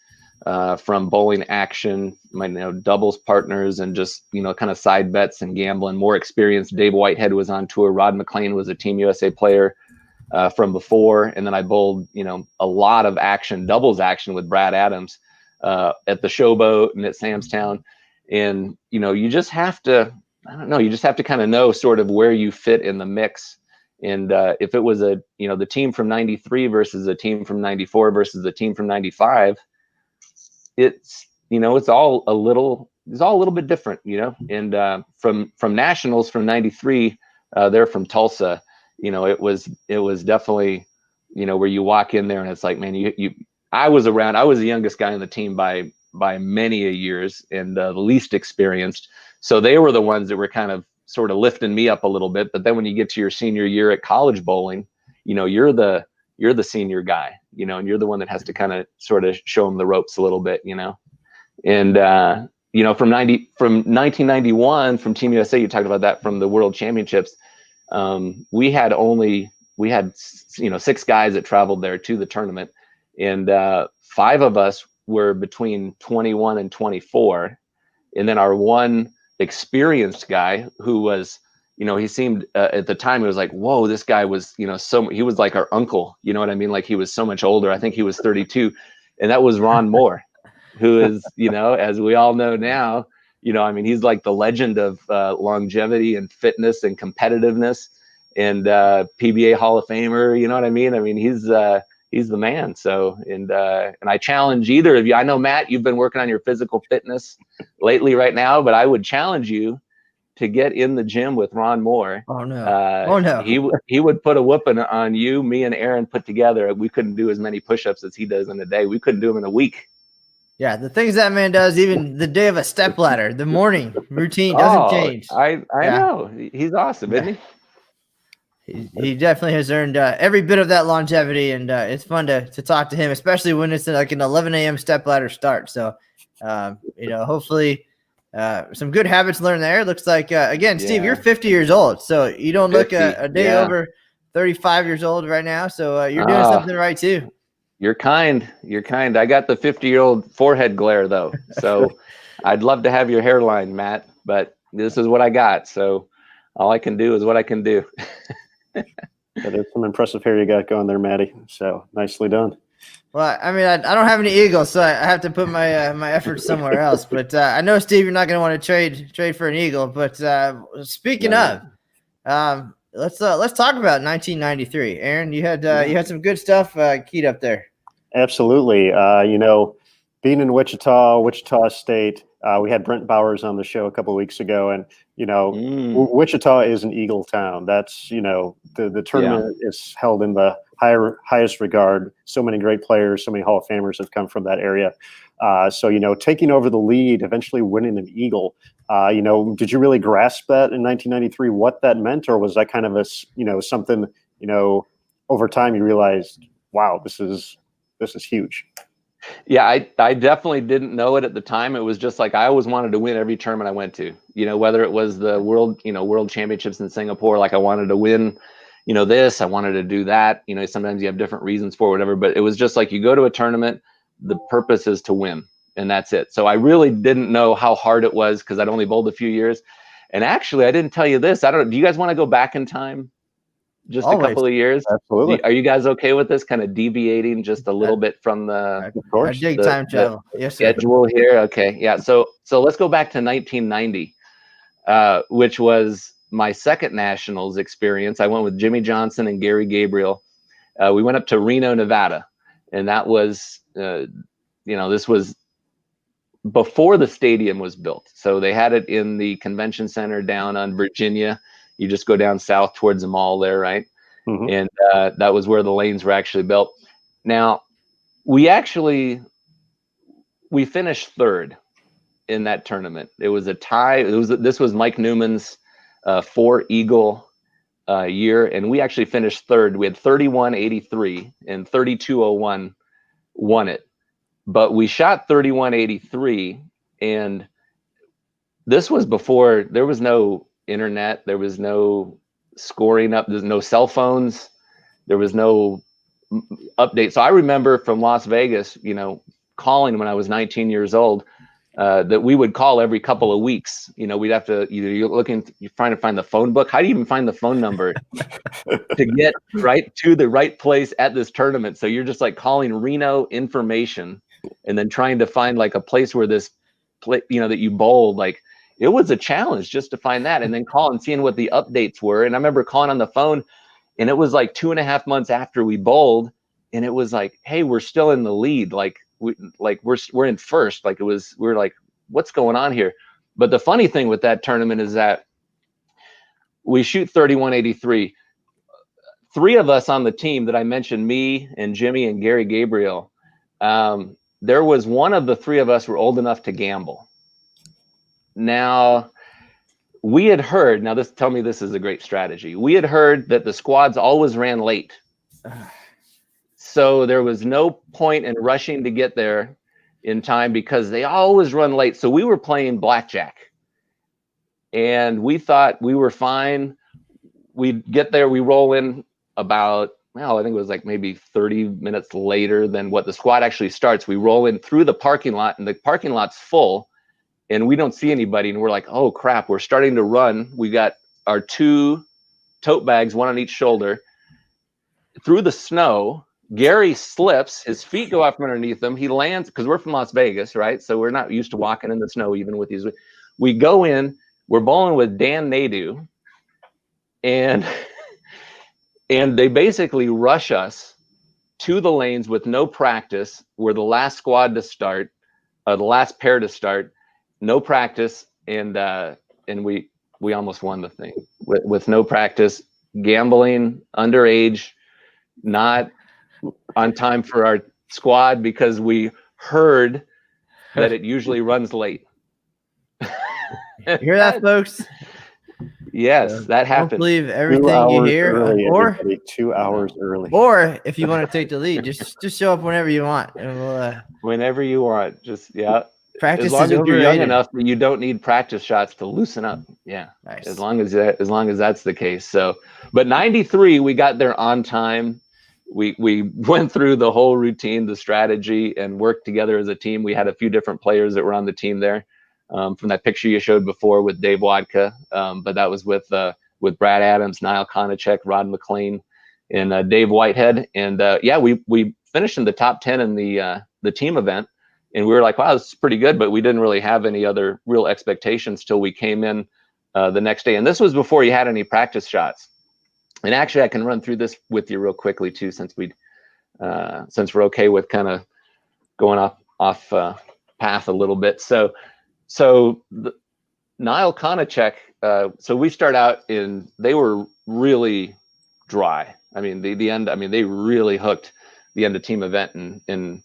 from bowling action, my doubles partners, and just kind of side bets and gambling. More experienced. Dave Whitehead was on tour. Rod McLean was a Team USA player from before, and then I bowled a lot of action, doubles action with Brad Adams at the Showboat and at Samstown. And you just have to, I don't know, you just have to kind of know sort of where you fit in the mix. And if it was the team from '93 versus a team from '94 versus a team from '95, it's all a little bit different, And from nationals from '93, they're from Tulsa. It was definitely where you walk in there and it's like, man, I was the youngest guy on the team by many a years, and the least experienced. So they were the ones that were kind of sort of lifting me up a little bit. But then when you get to your senior year at college bowling, you're the senior guy, and you're the one that has to kind of sort of show them the ropes a little bit, And from 1991, from Team USA, you talked about that, from the World Championships. We had 6 guys that traveled there to the tournament, and 5 of us were between 21 and 24, and then our one experienced guy who was, he seemed at the time, it was like, whoa, this guy was, he was like our uncle, you know what I mean? Like, he was so much older. I think he was 32, and that was Ron Moore, who is, as we all know now, he's like the legend of longevity and fitness and competitiveness, and PBA Hall of Famer. You know what I mean? He's the man. So, and I challenge either of you. I know, Matt, you've been working on your physical fitness lately right now, but I would challenge you to get in the gym with Ron Moore. Oh no. He would put a whooping on you. Me and Aaron put together, we couldn't do as many push-ups as he does in a day. We couldn't do them in a week. Yeah, the things that man does, even the day of a stepladder, the morning routine doesn't change. I know. He's awesome, isn't he? He definitely has earned every bit of that longevity, and it's fun to talk to him, especially when it's like an 11 a.m. stepladder start. So, hopefully some good habits learned there. It looks like, again, Steve, you're 50 years old, so you don't look a day over 35 years old right now. So you're doing something right too. You're kind. I got the 50-year-old forehead glare though. So I'd love to have your hairline, Matt, but this is what I got. So all I can do is what I can do. There's some impressive hair you got going there, Matty. So nicely done. Well, I don't have any eagles, so I have to put my my efforts somewhere else. But I know, Steve, you're not going to want to trade for an eagle. But speaking of, let's talk about 1993. Aaron, you had some good stuff keyed up there. Absolutely. Being in Wichita State, we had Brent Bowers on the show a couple of weeks ago, and Wichita is an Eagle town. That's the tournament is held in the highest regard. So many great players, so many Hall of Famers have come from that area. So taking over the lead, eventually winning an Eagle. Did you really grasp that in 1993? What that meant, or was that kind of a something over time you realized, wow, this is huge? Yeah, I definitely didn't know it at the time. It was just like I always wanted to win every tournament I went to. Whether it was the world championships in Singapore, like I wanted to win, this, I wanted to do that. Sometimes you have different reasons for whatever, but it was just like you go to a tournament, the purpose is to win, and that's it. So I really didn't know how hard it was because I'd only bowled a few years. And actually, I didn't tell you this. Do you guys want to go back in time? Just Always. A couple of years. Absolutely. Are you guys okay with this kind of deviating just a little bit from the time travel? Yes, sir. Schedule here? Okay. Yeah. So let's go back to 1990, which was my second nationals experience. I went with Jimmy Johnson and Gary Gabriel. We went up to Reno, Nevada, and that was, this was before the stadium was built. So they had it in the convention center down on Virginia. You just go down south towards the mall there, right? Mm-hmm. And that was where the lanes were actually built. Now, we finished third in that tournament. It was a tie. This was Mike Newman's 4 Eagle year, and we actually finished third. We had 31.83 and 32.01 won it. But we shot 31.83, and this was before there was no internet, there was no scoring up, there's no cell phones, there was no update. So I remember from Las Vegas, calling when I was 19 years old, that we would call every couple of weeks. We'd have to you're trying to find the phone book. How do you even find the phone number to get right to the right place at this tournament? So you're just like calling Reno information and then trying to find like a place where this that you bowled. Like, it was a challenge just to find that, and then call and seeing what the updates were. And I remember calling on the phone, and it was like 2.5 months after we bowled, and it was like, hey, we're still in the lead. Like we're in first. Like we're like, what's going on here? But the funny thing with that tournament is that we shoot 31.83. 3 of us on the team that I mentioned, me and Jimmy and Gary Gabriel, there was one of the 3 of us were old enough to gamble. Now, we had heard, tell me this is a great strategy. We had heard that the squads always ran late. So there was no point in rushing to get there in time because they always run late. So we were playing blackjack, and we thought we were fine. We'd get there, we roll in about, I think it was like maybe 30 minutes later than what the squad actually starts. We roll in through the parking lot, and the parking lot's full, and we don't see anybody. And we're like, oh crap, we're starting to run. We got our 2 tote bags, one on each shoulder, through the snow. Gary slips, his feet go out from underneath him. He lands, because we're from Las Vegas, right? So we're not used to walking in the snow, even with these. We go in, we're bowling with Dan Nadu, and they basically rush us to the lanes with no practice. We're the last squad to start, the last pair to start, no practice, and we almost won the thing with no practice, gambling, underage, not on time for our squad because we heard that it usually runs late. You hear that, folks? Yes, that happened. Don't believe everything you hear, or 2 hours early. Or if you want to take the lead, just show up whenever you want, and we'll whenever you want. Just practice as long is as you're young overrated. enough that you don't need practice shots to loosen up. Yeah, Nice. As long as that's the case. So, but 93, we got there on time. We went through the whole routine, the strategy, and worked together as a team. We had a few different players that were on the team there. From that picture you showed before with Dave Wadka, but that was with Brad Adams, Niall Konachek, Rod McLean, and Dave Whitehead. And we finished in the top 10 in the team event, and we were like, wow, this is pretty good. But we didn't really have any other real expectations till we came in the next day. And this was before you had any practice shots. And actually, I can run through this with you real quickly too, since we're okay with kind of going off path a little bit. So Niall Konachek, so we start out they were really dry. I mean, the end, they really hooked the end of team event. And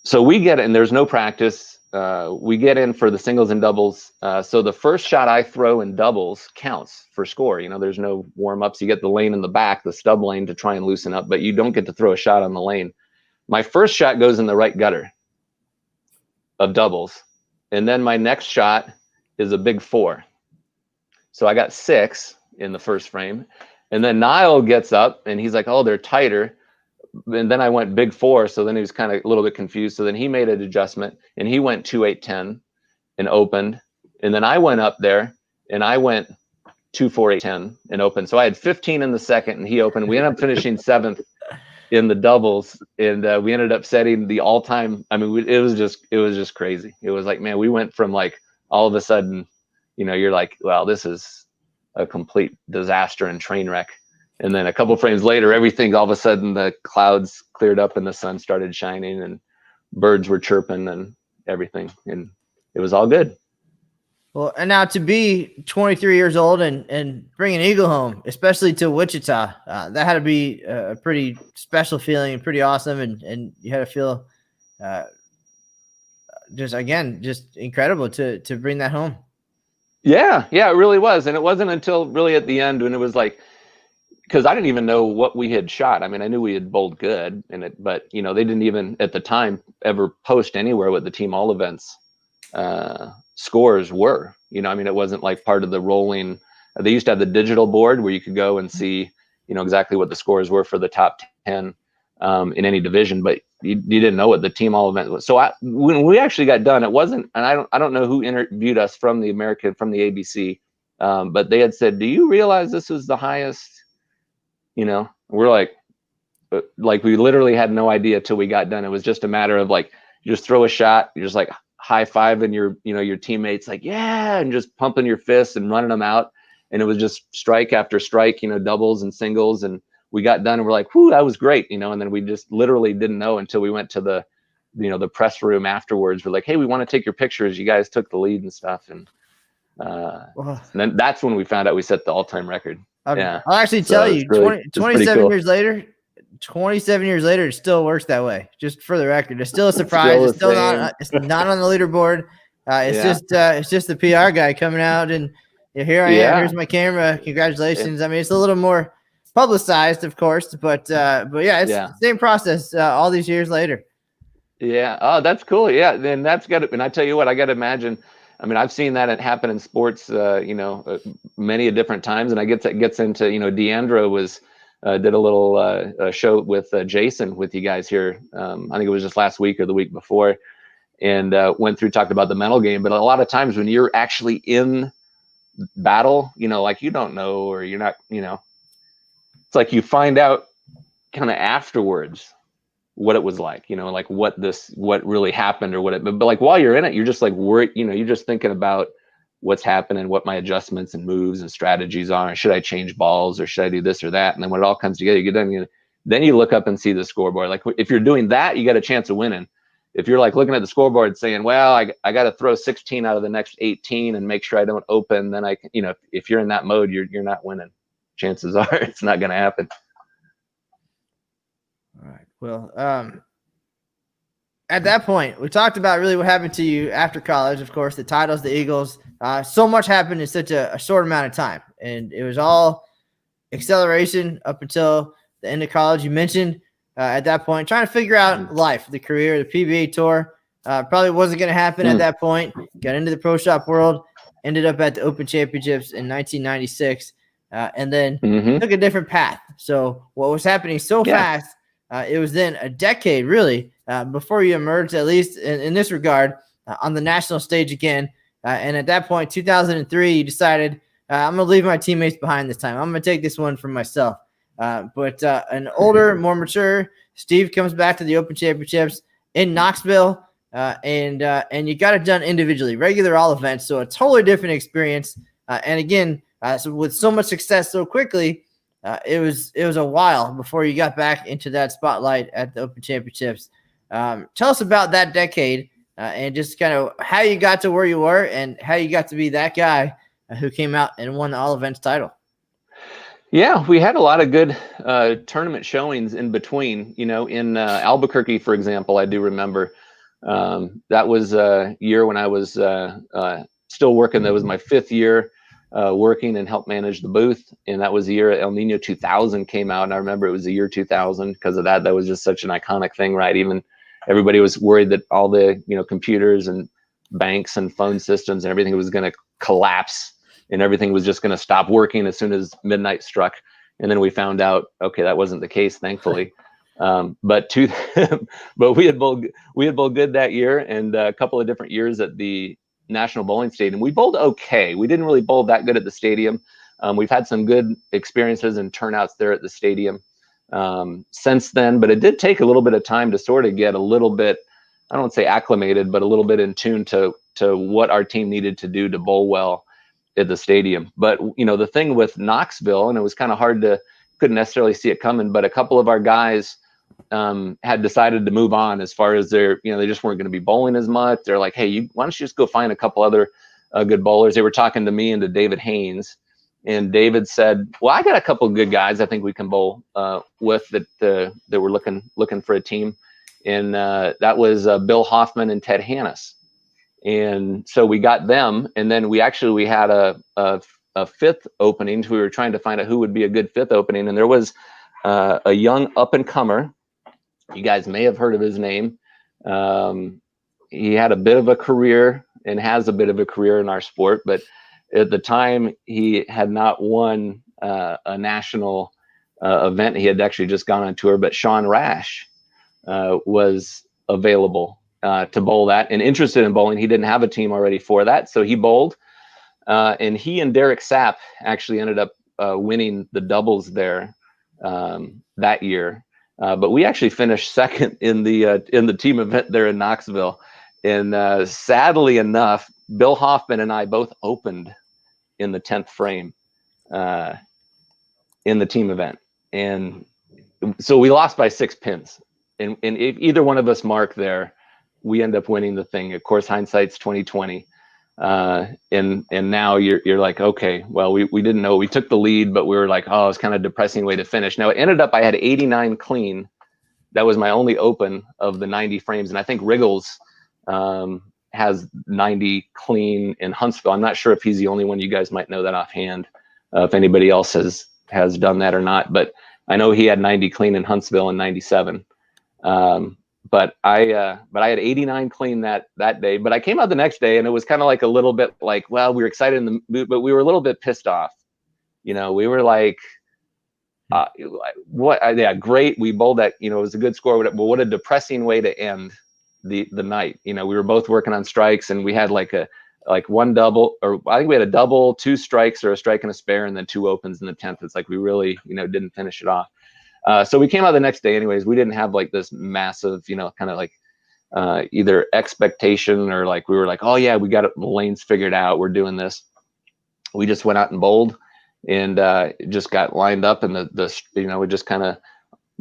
so we get in, there's no practice. We get in for the singles and doubles. So the first shot I throw in doubles counts for score. There's no warm-ups. You get the lane in the back, the stub lane, to try and loosen up, but you don't get to throw a shot on the lane. My first shot goes in the right gutter of doubles. And then my next shot is a big 4. So I got 6 in the first frame. And then Niall gets up and he's like, oh, they're tighter. And then I went big 4. So then he was kind of a little bit confused. So then he made an adjustment and he went 2-8-10 and opened. And then I went up there and I went 2-4-8-10 and opened. So I had 15 in the second and he opened. We ended up finishing 7th in the doubles, and we ended up setting the all-time. It was just crazy. It was like, man, we went from like all of a sudden, you're like, well, this is a complete disaster and train wreck. And then a couple frames later, everything, all of a sudden the clouds cleared up and the sun started shining and birds were chirping and everything, and it was all good. Well, and now to be 23 years old and bring an eagle home, especially to Wichita, that had to be a pretty special feeling and pretty awesome. And you had to feel just incredible to bring that home. Yeah, it really was. And it wasn't until really at the end when it was like, because I didn't even know what we had shot. I mean, I knew we had bowled good in it, but they didn't even at the time ever post anywhere what the team all events scores were. I mean, it wasn't like part of the rolling. They used to have the digital board where you could go and see, exactly what the scores were for the top 10 in any division, but you didn't know what the team all event was. So when we actually got done, it wasn't, and I don't know who interviewed us from the ABC, but they had said, "Do you realize this was the highest?" We're like we literally had no idea till we got done. It was just a matter of like, you just throw a shot, you're just like high-fiving your teammates, like, yeah, and just pumping your fists and running them out. And it was just strike after strike, doubles and singles. And we got done and we're like, whoo, that was great. And then we just literally didn't know until we went to the press room afterwards. We're like, hey, we want to take your pictures. You guys took the lead and stuff. And then that's when we found out we set the all-time record. Yeah. I'll actually tell you, 27 years later, 27 years later, it still works that way. Just for the record, it's still a surprise. It's still not. It's not on the leaderboard. It's just the PR guy coming out and here I am. Here's my camera. Congratulations. I mean, it's a little more publicized, of course, but yeah, it's the same process all these years later. Yeah. Oh, that's cool. Yeah. Then that's got to. And I tell you what, I got to imagine. I mean, I've seen that happen in sports, many a different times. And I gets into, Deandra was. Did a little show with Jason with you guys here. I think it was just last week or the week before, and talked about the mental game. But a lot of times when you're actually in battle, like you don't know, or you're not, it's like you find out kind of afterwards what it was like, like what really happened or but like while you're in it, you're just like worried, you're just thinking about what's happening, what my adjustments and moves and strategies are. Should I change balls or should I do this or that? And then when it all comes together, you get done. Then you look up and see the scoreboard. Like if you're doing that, you got a chance of winning. If you're like looking at the scoreboard saying, well, I got to throw 16 out of the next 18 and make sure I don't open, then I can, if you're in that mode, you're not winning. Chances are it's not going to happen. All right. Well, at that point, we talked about really what happened to you after college. Of course, the titles, the Eagles. So much happened in such a short amount of time, and it was all acceleration up until the end of college. You mentioned at that point trying to figure out life, the career, the PBA tour. Probably wasn't going to happen at that point. Got into the pro shop world, ended up at the Open Championships in 1996, and then took a different path. So what was happening so fast, it was then a decade really before you emerged, at least in this regard, on the national stage again. And at that point, 2003, you decided, I'm going to leave my teammates behind this time. I'm going to take this one for myself. But an older, more mature Steve comes back to the Open Championships in Knoxville, and you got it done individually, regular all events. So a totally different experience. And again, so with so much success so quickly, it was a while before you got back into that spotlight at the Open Championships. Tell us about that decade and just kind of how you got to where you were and how you got to be that guy who came out and won the all events title. Yeah, we had a lot of good tournament showings in between, in Albuquerque, for example. I do remember that was a year when I was still working. That was my 5th year working and helped manage the booth. And that was the year El Nino 2000 came out. And I remember it was the year 2000 because of that. That was just such an iconic thing, right? Even everybody was worried that all the, computers and banks and phone systems and everything was going to collapse and everything was just going to stop working as soon as midnight struck. And then we found out, okay, that wasn't the case, thankfully. But we had bowled good that year, and a couple of different years at the National Bowling Stadium. We bowled okay. We didn't really bowl that good at the stadium. We've had some good experiences and turnouts there at the stadium since then, but it did take a little bit of time to sort of get a little bit, I don't want to say acclimated, but a little bit in tune to what our team needed to do to bowl well at the stadium. But the thing with Knoxville, and it was kind of hard couldn't necessarily see it coming, but a couple of our guys had decided to move on as far as they just weren't going to be bowling as much. They're like, hey, why don't you just go find a couple other good bowlers? They were talking to me and to David Haynes, and David said, well, I got a couple of good guys I think we can bowl with that were looking for a team. And that was Bill Hoffman and Ted Hannes. And so we got them, and then we had a fifth opening. We were trying to find out who would be a good fifth opening, and there was a young up and comer. You guys may have heard of his name. He had a bit of a career and has a bit of a career in our sport, but at the time he had not won a national event. He had actually just gone on tour, but Sean Rash was available to bowl that and interested in bowling. He didn't have a team already for that, so he bowled. And he and Derek Sapp actually ended up winning the doubles there that year. But we actually finished second in the team event there in Knoxville. And sadly enough, Bill Hoffman and I both opened in the 10th frame in the team event. And so we lost by 6 pins. And if either one of us mark there, we end up winning the thing. Of course, hindsight's 2020. And now you're like, okay, well, we didn't know. We took the lead, but we were like, oh, it's kind of a depressing way to finish. Now it ended up, I had 89 clean. That was my only open of the 90 frames. And I think Riggles has 90 clean in Huntsville. I'm not sure if he's the only one. You guys might know that offhand, if anybody else has done that or not, but I know he had 90 clean in Huntsville in 97. But I had 89 clean that day, but I came out the next day and it was kind of like a little bit like, well, we were excited in the mood, but we were a little bit pissed off. You know, we were like, yeah, great. We bowled that, you know, it was a good score, but what a depressing way to end the night. You know, we were both working on strikes and we had like one double, or I think we had a double, 2 strikes or a strike and a spare, and then 2 opens in the 10th. It's like, we really, you know, didn't finish it off. So we came out the next day anyways. We didn't have like this massive, you know, kind of like either expectation or like we were like, oh yeah, we got the lanes figured out, we're doing this. We just went out and bowled and just got lined up, and the you know, we just kind of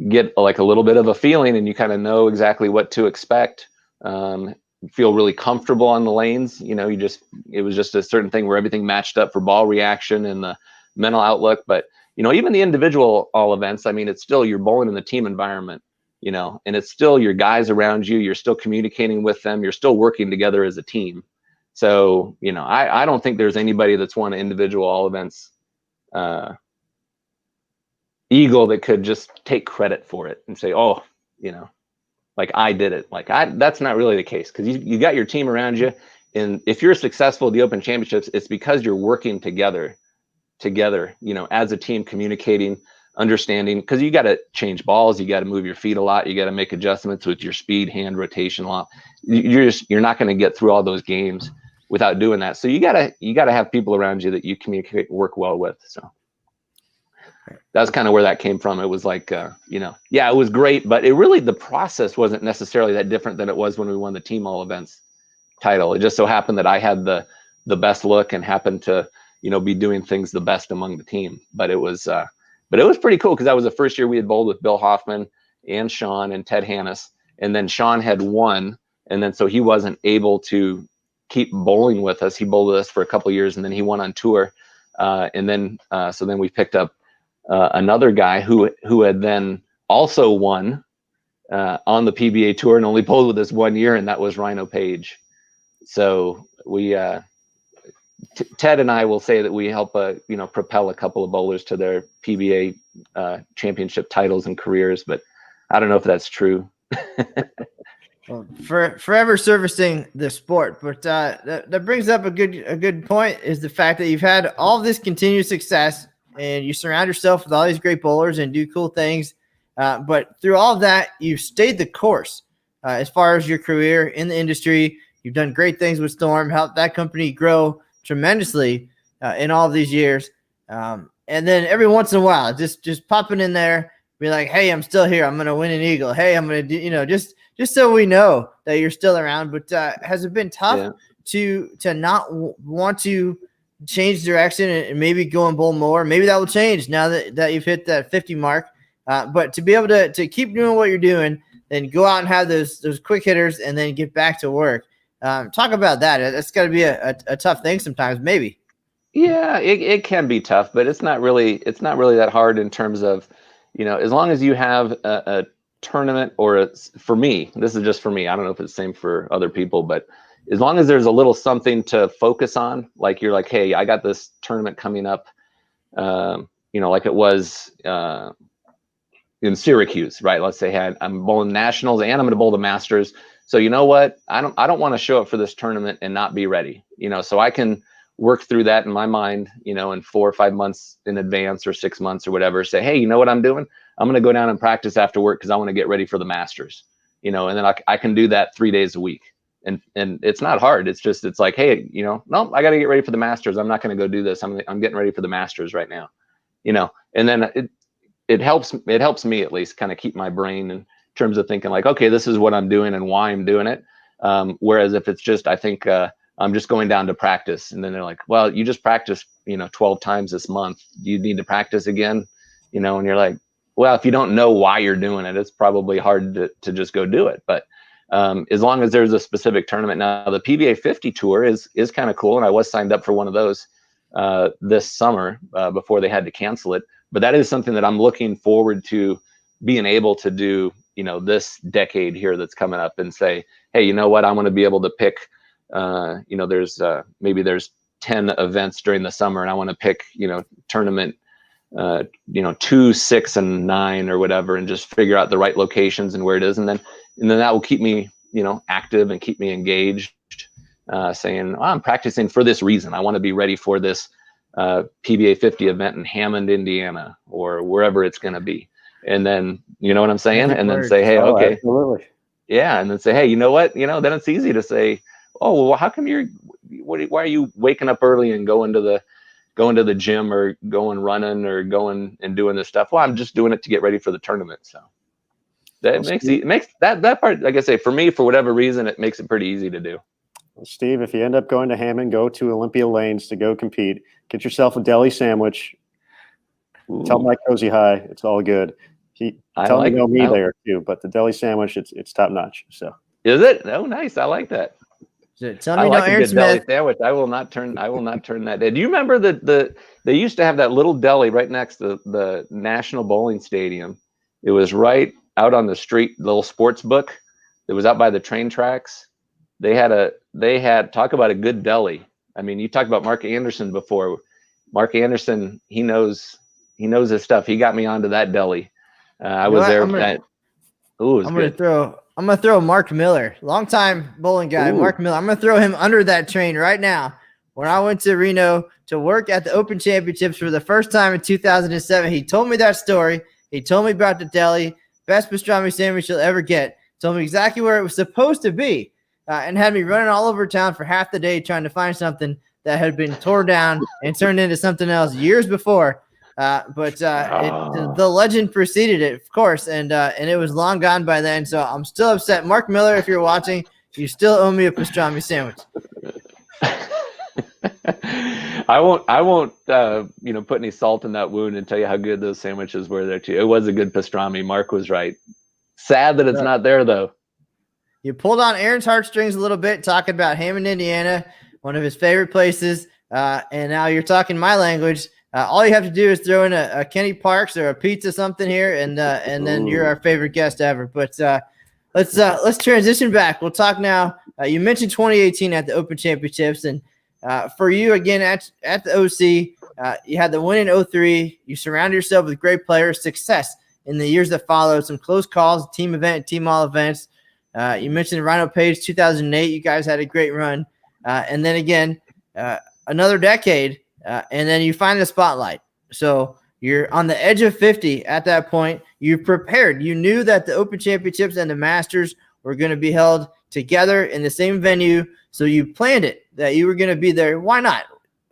get like a little bit of a feeling, and you kind of know exactly what to expect. Feel really comfortable on the lanes. You know, it was just a certain thing where everything matched up for ball reaction and the mental outlook. But you know, even the individual all events, I mean, it's still, you're bowling in the team environment, you know, and it's still your guys around you. You're still communicating with them. You're still working together as a team. So, you know, I don't think there's anybody that's won an individual all events eagle that could just take credit for it and say, oh, you know, like I did it. Like that's not really the case, because you got your team around you. And if you're successful at the Open Championships, it's because you're working together, you know, as a team, communicating, understanding, because you got to change balls, you got to move your feet a lot, you got to make adjustments with your speed, hand rotation a lot. You're not going to get through all those games without doing that. So you gotta have people around you that you communicate, work well with. So that's kind of where that came from. It was like, you know, yeah, it was great, but the process wasn't necessarily that different than it was when we won the team all events title. It just so happened that I had the best look and happened to, you know, be doing things the best among the team. But it was pretty cool, because that was the first year we had bowled with Bill Hoffman and Sean and Ted Hannes. And then Sean had won. And then so he wasn't able to keep bowling with us. He bowled with us for a couple of years, and then he went on tour. And then so then we picked up another guy who had then also won on the PBA tour and only bowled with us 1 year, and that was Rhino Page. So we Ted and I will say that we help, you know, propel a couple of bowlers to their PBA championship titles and careers, but I don't know if that's true. Well, forever servicing the sport, but that brings up a good point, is the fact that you've had all this continued success and you surround yourself with all these great bowlers and do cool things, but through all of that, you've stayed the course as far as your career in the industry. You've done great things with Storm, helped that company grow tremendously in all of these years. And then every once in a while, just popping in there, be like, hey, I'm still here. I'm going to win an eagle. Hey, I'm going to do, you know, just so we know that you're still around. But has it been tough to not want to change direction and maybe go and bowl more? Maybe that will change now that you've hit that 50 mark. But to be able to keep doing what you're doing, then go out and have those quick hitters and then get back to work. Talk about that. That's got to be a tough thing sometimes, maybe. Yeah, it can be tough, but it's not really that hard in terms of, you know, as long as you have a tournament for me, this is just for me. I don't know if it's the same for other people, but as long as there's a little something to focus on, like you're like, hey, I got this tournament coming up, like it was in Syracuse, right? Let's say I'm bowling nationals and I'm going to bowl the Masters. So you know what? I don't want to show up for this tournament and not be ready, so I can work through that in my mind, in 4 or 5 months in advance or 6 months or whatever, say, hey, you know what I'm doing? I'm going to go down and practice after work because I want to get ready for the Masters, and then I can do that 3 days a week. And it's not hard. It's like, hey, no, I got to get ready for the Masters. I'm not going to go do this. I'm getting ready for the Masters right now, and then it helps me at least kind of keep my brain in terms of thinking like, okay, this is what I'm doing and why I'm doing it. Whereas if it's just, I think, I'm just going down to practice, and then they're like, well, you just practiced, 12 times this month. Do you need to practice again? And you're like, well, if you don't know why you're doing it, it's probably hard to just go do it. But as long as there's a specific tournament. Now, the PBA 50 tour is kind of cool, and I was signed up for one of those this summer before they had to cancel it. But that is something that I'm looking forward to being able to do, this decade here that's coming up, and say, hey, you know what? I want to be able to pick. There's 10 events during the summer, and I want to pick, tournament, 2, 6, and 9 or whatever, and just figure out the right locations and where it is. And then that will keep me, active and keep me engaged, saying, I'm practicing for this reason. I want to be ready for this PBA 50 event in Hammond, Indiana, or wherever it's going to be. And then, you know what I'm saying? And then say, hey, okay. Absolutely. Yeah. And then say, hey, you know what? Then it's easy to say, oh, well, how come why are you waking up early and going to the gym or going running or going and doing this stuff? Well, I'm just doing it to get ready for the tournament. So that makes that part, like I say, for me, for whatever reason, it makes it pretty easy to do. Well, Steve, if you end up going to Hammond, go to Olympia Lanes to go compete. Get yourself a deli sandwich. Ooh. Tell Mike Cozy hi. It's all good. Tell him you know me there too. But the deli sandwich, it's top notch. So is it? Oh, nice. I like that. Tell me, no, Aaron Smith. Sandwich. I will not turn that down. Do you remember they used to have that little deli right next to the National Bowling Stadium? It was right out on the street, little sports book. It was out by the train tracks. They had talk about a good deli. I mean, you talked about Mark Anderson before. Mark Anderson, he knows his stuff. He got me onto that deli. I was there. I'm gonna throw Mark Miller, longtime bowling guy. Ooh. Mark Miller. I'm gonna throw him under that train right now. When I went to Reno to work at the Open Championships for the first time in 2007, he told me that story. He told me about the deli, best pastrami sandwich you'll ever get. Told me exactly where it was supposed to be, and had me running all over town for half the day trying to find something that had been torn down and turned into something else years before. The legend preceded it, of course, and it was long gone by then. So I'm still upset. Mark Miller, if you're watching, you still owe me a pastrami sandwich. I won't put any salt in that wound and tell you how good those sandwiches were there too. It was a good pastrami. Mark was right. Sad that it's not there though. You pulled on Aaron's heartstrings a little bit, talking about Hammond, Indiana, one of his favorite places, and now you're talking my language. All you have to do is throw in a Kenny Parks or a pizza something here, and then you're our favorite guest ever. But let's transition back. We'll talk now. You mentioned 2018 at the Open Championships, and for you again at the OC, you had the win in 03. You surrounded yourself with great players, success in the years that followed, some close calls, team event, team all events. You mentioned Rhino Page 2008. You guys had a great run, and then again another decade. And then you find the spotlight. So you're on the edge of 50 at that point. You prepared. You knew that the Open Championships and the Masters were going to be held together in the same venue. So you planned it, that you were going to be there. Why not?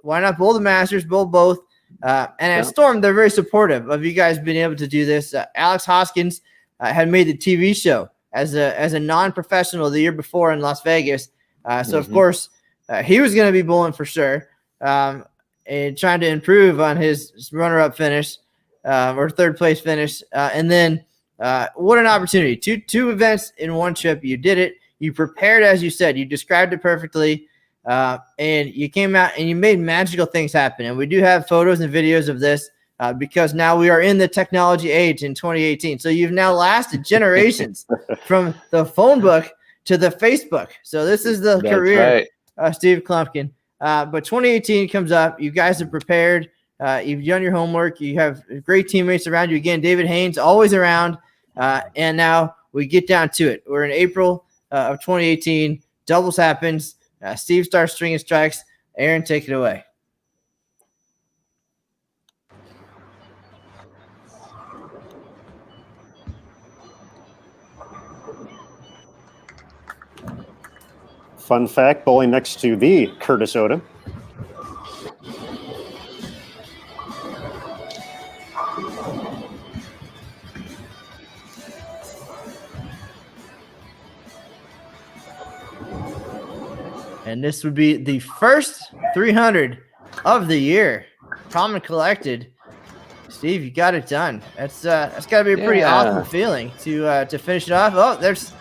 Why not bowl the Masters, bowl both? And at Storm, they're very supportive of you guys being able to do this. Alex Hoskins had made the TV show as a non-professional the year before in Las Vegas. So, of course, he was going to be bowling for sure. And trying to improve on his runner-up finish or third-place finish. And then what an opportunity. Two events in one trip. You did it. You prepared, as you said. You described it perfectly. And you came out and you made magical things happen. And we do have photos and videos of this because now we are in the technology age in 2018. So you've now lasted generations from the phone book to the Facebook. So this is the That's career right. of Steve Kloempken. But 2018 comes up. You guys are prepared. You've done your homework. You have great teammates around you. Again, David Haynes, always around. And now we get down to it. We're in April of 2018. Doubles happens. Steve starts stringing strikes. Aaron, take it away. Fun fact, bowling next to the Curtis Odom. And this would be the first 300 of the year. Common collected. Steve, you got it done. That's got to be a pretty awesome feeling to finish it off. Oh, that's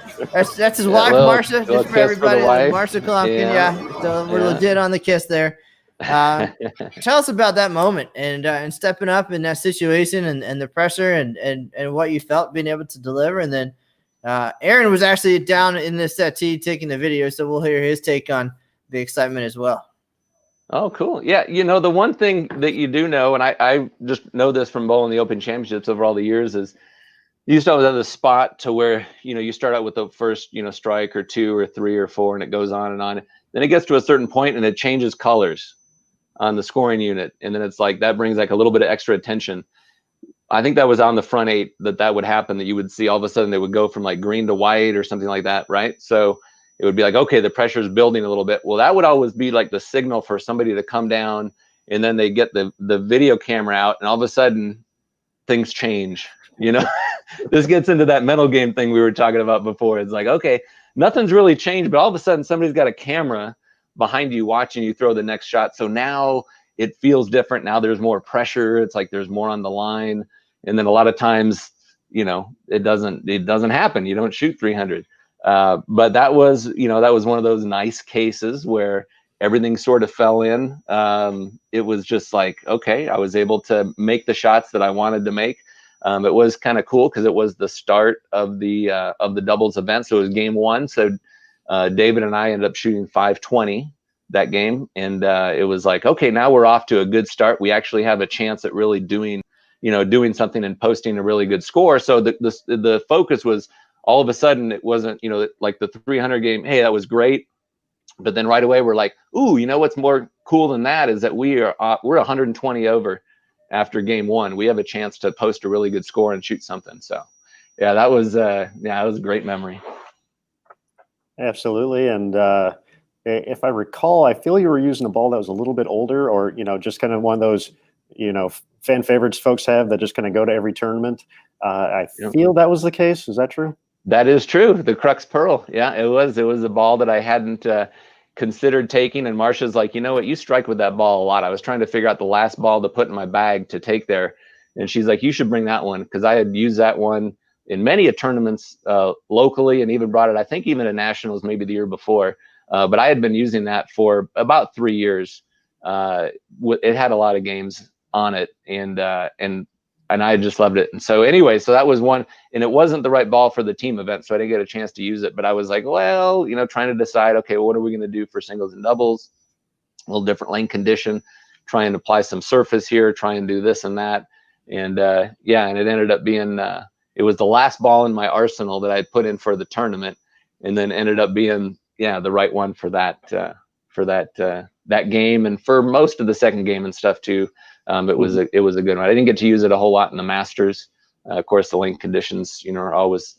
his wife, Marsha. Just for everybody, Marsha Kloempken. Yeah, so we're legit on the kiss there. Tell us about that moment and stepping up in that situation and the pressure and what you felt being able to deliver. And then Aaron was actually down in this tee taking the video, so we'll hear his take on the excitement as well. Oh, cool. Yeah, the one thing that you do know, and I just know this from bowling the Open Championships over all the years, is you used to always have the spot to where, you start out with the first, strike or 2 or 3 or 4, and it goes on and on. Then it gets to a certain point and it changes colors on the scoring unit. And then it's like, that brings like a little bit of extra attention. I think that was on the front 8 that would happen, that you would see all of a sudden they would go from like green to white or something like that, right? So it would be like, okay, the pressure is building a little bit. Well, that would always be like the signal for somebody to come down, and then they get the video camera out, and all of a sudden things change. This gets into that mental game thing we were talking about before. It's like, okay, nothing's really changed, but all of a sudden somebody's got a camera behind you watching you throw the next shot. So now it feels different. Now there's more pressure. It's like there's more on the line. And then a lot of times, it doesn't happen. You don't shoot 300. But that was one of those nice cases where everything sort of fell in. It was just like, okay, I was able to make the shots that I wanted to make. It was kind of cool because it was the start of the doubles event. So it was game 1. So David and I ended up shooting 520 that game. And it was like, okay, now we're off to a good start. We actually have a chance at really doing something and posting a really good score. So the focus was, all of a sudden it wasn't, like the 300 game, hey, that was great. But then right away we're like, ooh, what's more cool than that is that we're 120 over after game 1. We have a chance to post a really good score and shoot something. So yeah, that was a great memory. Absolutely. And if I recall, I feel you were using a ball that was a little bit older, or, just kind of one of those, fan favorites folks have that just kind of go to every tournament. I feel that was the case. Is that true? That is true. The Crux Pearl. Yeah, it was a ball that I hadn't considered taking. And Marsha's like, you know what, you strike with that ball a lot. I was trying to figure out the last ball to put in my bag to take there. And she's like, you should bring that one, because I had used that one in many tournaments locally, and even brought it, I think, even at nationals maybe the year before. But I had been using that for about 3 years. It had a lot of games on it, and I just loved it. And so anyway, so that was one, and it wasn't the right ball for the team event, so I didn't get a chance to use it. But I was like, well, trying to decide, okay, what are we going to do for singles and doubles? A little different lane condition, try and apply some surface here, try and do this and that. And and it ended up being, it was the last ball in my arsenal that I put in for the tournament, and then ended up being, the right one for that game, and for most of the second game and stuff too. It was a good one. I didn't get to use it a whole lot in the Masters. Of course, the lane conditions, are always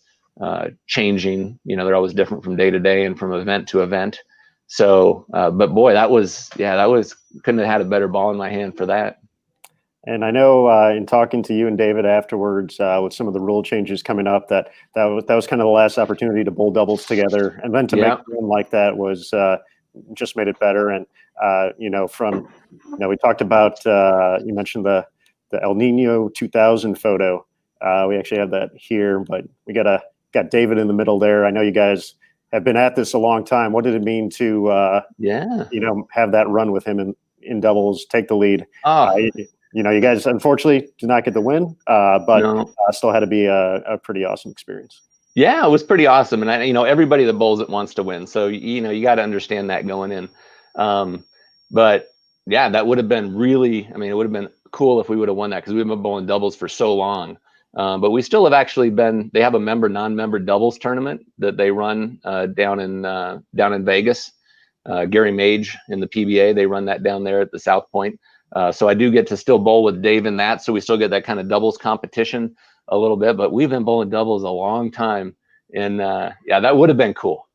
changing. They're always different from day to day and from event to event. So, but boy, that was couldn't have had a better ball in my hand for that. And I know in talking to you and David afterwards, with some of the rule changes coming up, that was kind of the last opportunity to bowl doubles together, and then to make one like that was just made it better. And we talked about, you mentioned the El Nino 2000 photo. We actually have that here, but we got David in the middle there. I know you guys have been at this a long time. What did it mean to have that run with him in doubles, take the lead? You guys unfortunately did not get the win, but still had to be a pretty awesome experience. Yeah, it was pretty awesome. And everybody that bowls it wants to win. So, you got to understand that going in. But yeah, that would have been it would have been cool if we would have won that, because we've been bowling doubles for so long. But we still have actually they have a non-member doubles tournament that they run down in Vegas. Gary Mage in the PBA, they run that down there at the South Point. So I do get to still bowl with Dave in that. So we still get that kind of doubles competition a little bit, but we've been bowling doubles a long time. And yeah, that would have been cool.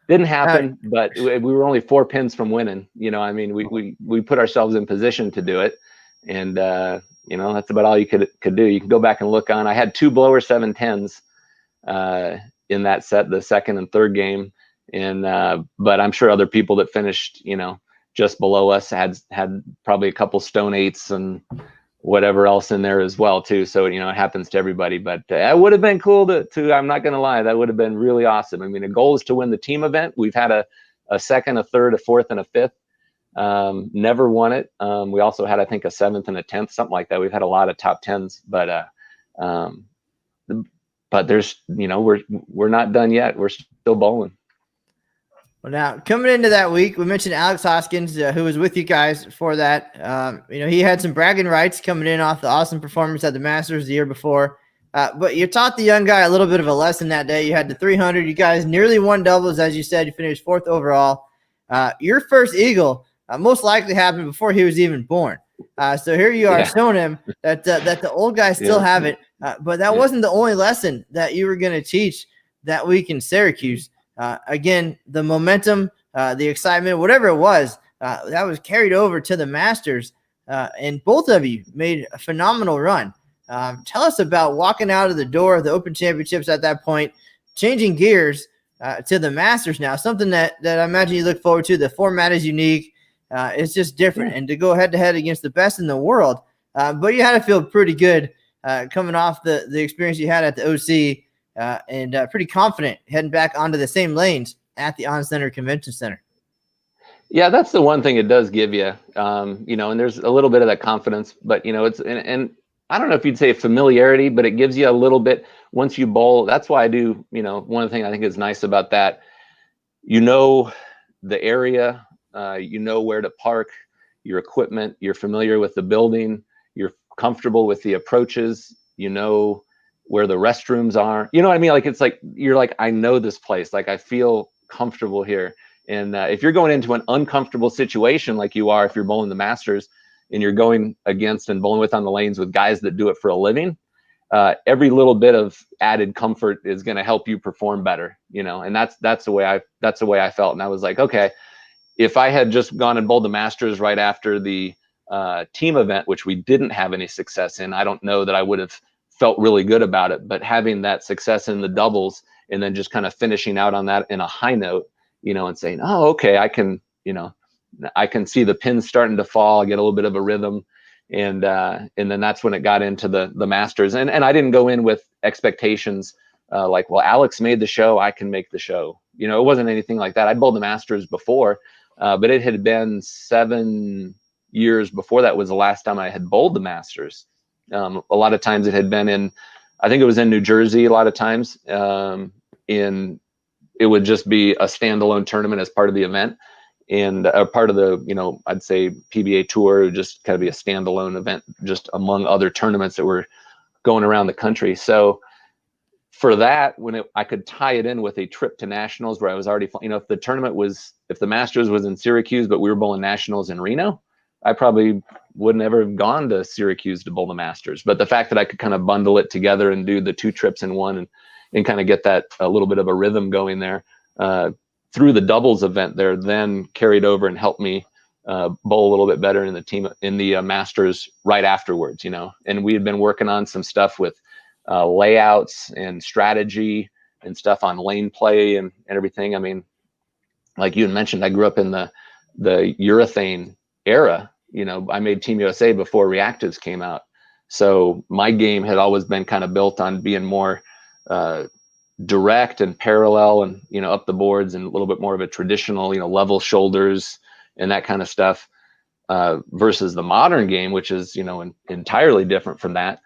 Didn't happen, but we were only 4 pins from winning. We put ourselves in position to do it. And, that's about all you could do. You can go back and look on. I had 2 blower 7-10s in that set, the second and third game. And but I'm sure other people that finished, just below us had probably a couple stone 8s and whatever else in there as well too. So it happens to everybody. But it would have been cool to I'm not going to lie, that would have been really awesome. I mean, the goal is to win the team event. We've had a second, a third, a fourth, and a fifth. Never won it. We also had, I think, a 7th and a 10th, something like that. We've had a lot of top 10s, but there's we're not done yet. We're still bowling. Well, now coming into that week, we mentioned Alex Hoskins, who was with you guys for that. He had some bragging rights coming in off the awesome performance at the Masters the year before. But you taught the young guy a little bit of a lesson that day. You had the 300. You guys nearly won doubles, as you said. You finished 4th overall. Your first eagle most likely happened before he was even born. So here you are showing him that the old guys still have it. But that wasn't the only lesson that you were going to teach that week in Syracuse. Again, the momentum, the excitement, whatever it was, that was carried over to the Masters. And both of you made a phenomenal run. Tell us about walking out of the door of the Open Championships at that point, changing gears to the Masters now, something that I imagine you look forward to. The format is unique. It's just different. And to go head-to-head against the best in the world. But you had to feel pretty good coming off the experience you had at the OC. And pretty confident heading back onto the same lanes at the On-Center Convention Center. Yeah, that's the one thing it does give you, and there's a little bit of that confidence, but, it's, and I don't know if you'd say familiarity, but it gives you a little bit once you bowl. That's why I do, one of the things I think is nice about that, the area, where to park your equipment, you're familiar with the building, you're comfortable with the approaches, where the restrooms are, what I mean? Like, it's like, you're like, I know this place, like I feel comfortable here. And if you're going into an uncomfortable situation, like you are, if you're bowling the Masters and you're going against and bowling with on the lanes with guys that do it for a living, every little bit of added comfort is going to help you perform better, and that's the way I felt. And I was like, okay, if I had just gone and bowled the Masters right after the team event, which we didn't have any success in, I don't know that I would have felt really good about it. But having that success in the doubles and then just kind of finishing out on that in a high note, and saying, oh, okay, I can see the pins starting to fall, I get a little bit of a rhythm. And then that's when it got into the Masters. And I didn't go in with expectations like, well, Alex made the show, I can make the show. It wasn't anything like that. I'd bowled the Masters before, but it had been 7 years before that was the last time I had bowled the Masters. A lot of times it had been I think it was in New Jersey a lot of times. It would just be a standalone tournament as part of the event, and a part of the, I'd say PBA tour, it would just kind of be a standalone event, just among other tournaments that were going around the country. So for that, I could tie it in with a trip to nationals where I was already, if the Masters was in Syracuse, but we were bowling nationals in Reno, I probably would never have gone to Syracuse to bowl the Masters. But the fact that I could kind of bundle it together and do the 2 trips in one and kind of get that a little bit of a rhythm going there through the doubles event there, then carried over and helped me bowl a little bit better in the Masters right afterwards, And we had been working on some stuff with layouts and strategy and stuff on lane play and everything. I mean, like you had mentioned, I grew up in the urethane era. I made Team USA before reactives came out. So my game had always been kind of built on being more direct and parallel and, up the boards and a little bit more of a traditional, level shoulders and that kind of stuff. versus the modern game, which is, entirely different from that.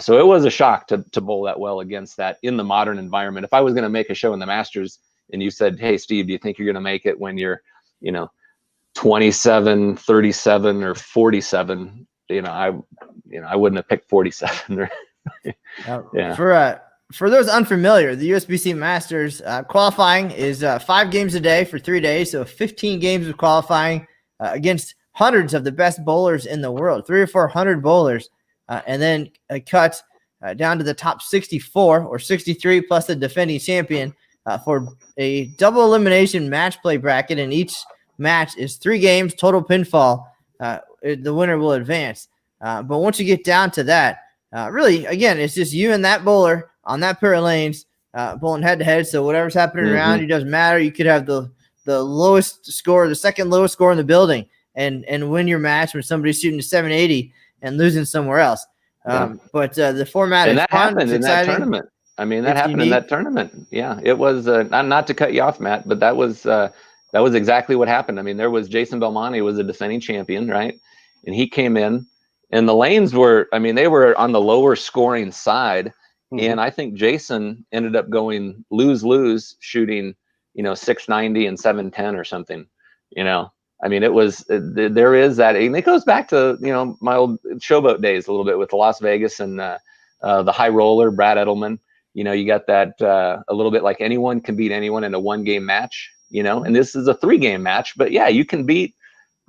So it was a shock to bowl that well against that in the modern environment. If I was going to make a show in the Masters and you said, hey, Steve, do you think you're going to make it when you're, 27, 37, or 47? I wouldn't have picked 47. Or yeah. For those unfamiliar, the USBC Masters qualifying is 5 games a day for 3 days, so 15 games of qualifying against hundreds of the best bowlers in the world, 300 or 400 bowlers, and then a cut down to the top 64 or 63 plus the defending champion for a double elimination match play bracket, and each match is 3 games, total pinfall. The winner will advance. But once you get down to that, really, again, it's just you and that bowler on that pair of lanes, bowling head to head. So whatever's happening around you doesn't matter. You could have the lowest score, the second lowest score in the building, and win your match when somebody's shooting a 780 and losing somewhere else. But the format is that fun, happened in that tournament. I mean, that happened in that tournament. Yeah, it was not to cut you off, Matt, but that was exactly what happened. I mean, there was Jason Belmonte was a defending champion, right? And he came in, and the lanes were, they were on the lower scoring side. And I think Jason ended up going lose, shooting, 690 and 710 or something, it was, there is that, and it goes back to, my old showboat days a little bit with Las Vegas and the high roller, Brad Edelman. You got that a little bit like anyone can beat anyone in a 1-game match, and this is a 3-game match, but yeah, you can beat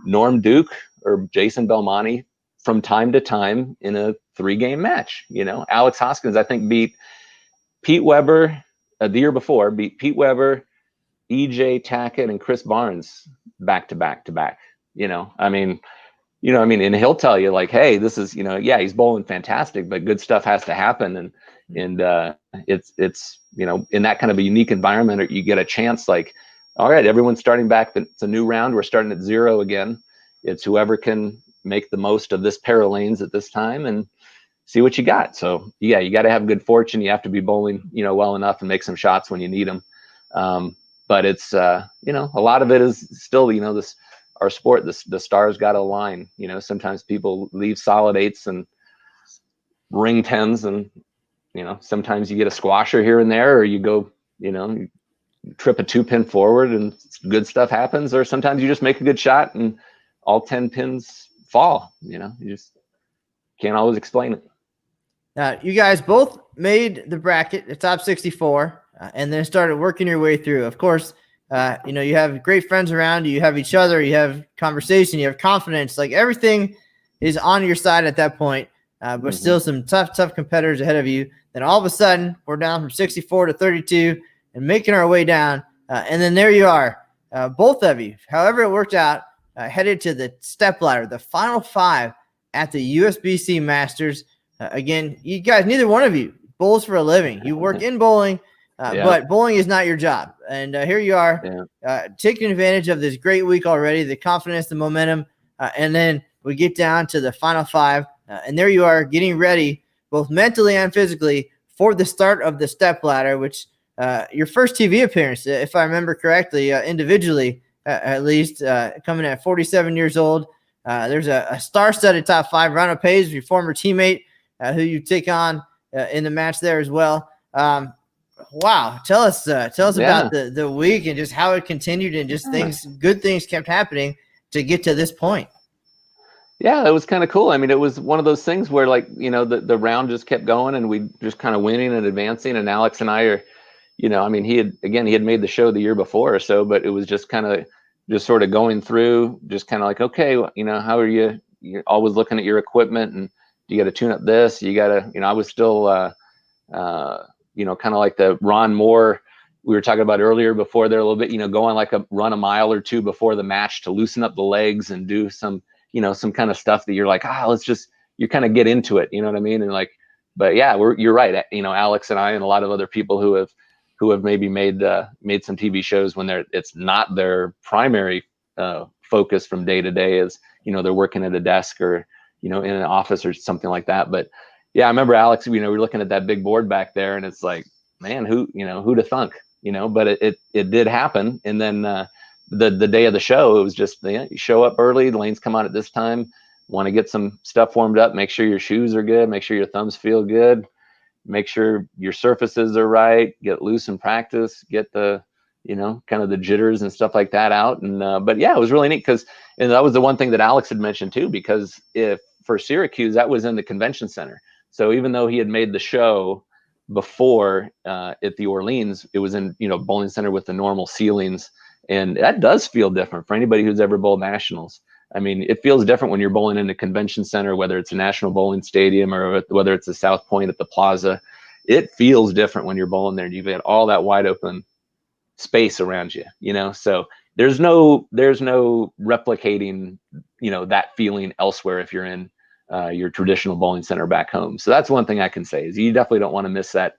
Norm Duke or Jason Belmonte from time to time in a 3-game match. Alex Hoskins, I think, beat Pete Weber the year before, beat Pete Weber, EJ Tackett, and Chris Barnes back to back to back. And he'll tell you like, hey, this is, he's bowling fantastic, but good stuff has to happen. And it's in that kind of a unique environment, or you get a chance like, all right, everyone's starting back. It's a new round. We're starting at 0 again. It's whoever can make the most of this pair of lanes at this time and see what you got. So yeah, you got to have good fortune. You have to be bowling, well enough and make some shots when you need them. But it's, a lot of it is still, this, our sport, the stars got to align. Sometimes people leave solid 8s and ring 10s, and, sometimes you get a squasher here and there, or you go, you trip a 2-pin forward and good stuff happens, or sometimes you just make a good shot and all 10 pins fall. You just can't always explain it. Now, you guys both made the bracket, the top 64, and then started working your way through. Of course, you have great friends around you. You have each other. You have conversation. You have confidence. Like, everything is on your side at that point, but still some tough competitors ahead of you. Then all of a sudden, we're down from 64 to 32 and making our way down. And then there you are, both of you, however it worked out, headed to the step ladder, the final 5 at the USBC Masters. Again, you guys, neither one of you bowls for a living. You work in bowling, but bowling is not your job. And here you are, taking advantage of this great week already, the confidence, the momentum, and then we get down to the final 5, and there you are getting ready, both mentally and physically, for the start of the step ladder, which your first TV appearance, if I remember correctly, individually, at least, coming at 47 years old. There's a star-studded top 5. Ronald Page, your former teammate, who you take on in the match there as well. Wow. Tell us about the week and just how it continued, and just good things kept happening to get to this point. Yeah, it was kind of cool. It was one of those things where, like, the round just kept going and we just kind of winning and advancing. And Alex and I are, he had made the show the year before or so, but it was just kind of just sort of going through, just kind of like, okay, how are you? You're always looking at your equipment, and you got to tune up this. You got to, I was still, kind of like the Ron Moore we were talking about earlier before there a little bit, going like run a mile or 2 before the match to loosen up the legs and do some, some kind of stuff that you're like, you kind of get into it. You know what I mean? And like, but yeah, you're right. Alex and I and a lot of other people who have maybe made some TV shows when it's not their primary focus from day to day, is, they're working at a desk or, in an office or something like that. But yeah, I remember Alex, we were looking at that big board back there, and it's like, man, who'd have thunk, but it did happen. And then, the day of the show, it was just, you show up early, the lanes come out at this time, want to get some stuff warmed up, make sure your shoes are good, make sure your thumbs feel good, make sure your surfaces are right, get loose in practice, get the, kind of the jitters and stuff like that out. And, but yeah, it was really neat and that was the one thing that Alex had mentioned too, because for Syracuse, that was in the convention center. So even though he had made the show before at the Orleans, it was in, bowling center with the normal ceilings. And that does feel different for anybody who's ever bowled nationals. I mean, it feels different when you're bowling in a convention center, whether it's a National Bowling Stadium or whether it's the South Point at the Plaza. It feels different when you're bowling there. You've got all that wide open space around you, so there's no replicating, that feeling elsewhere if you're in your traditional bowling center back home. So that's one thing I can say is you definitely don't want to miss that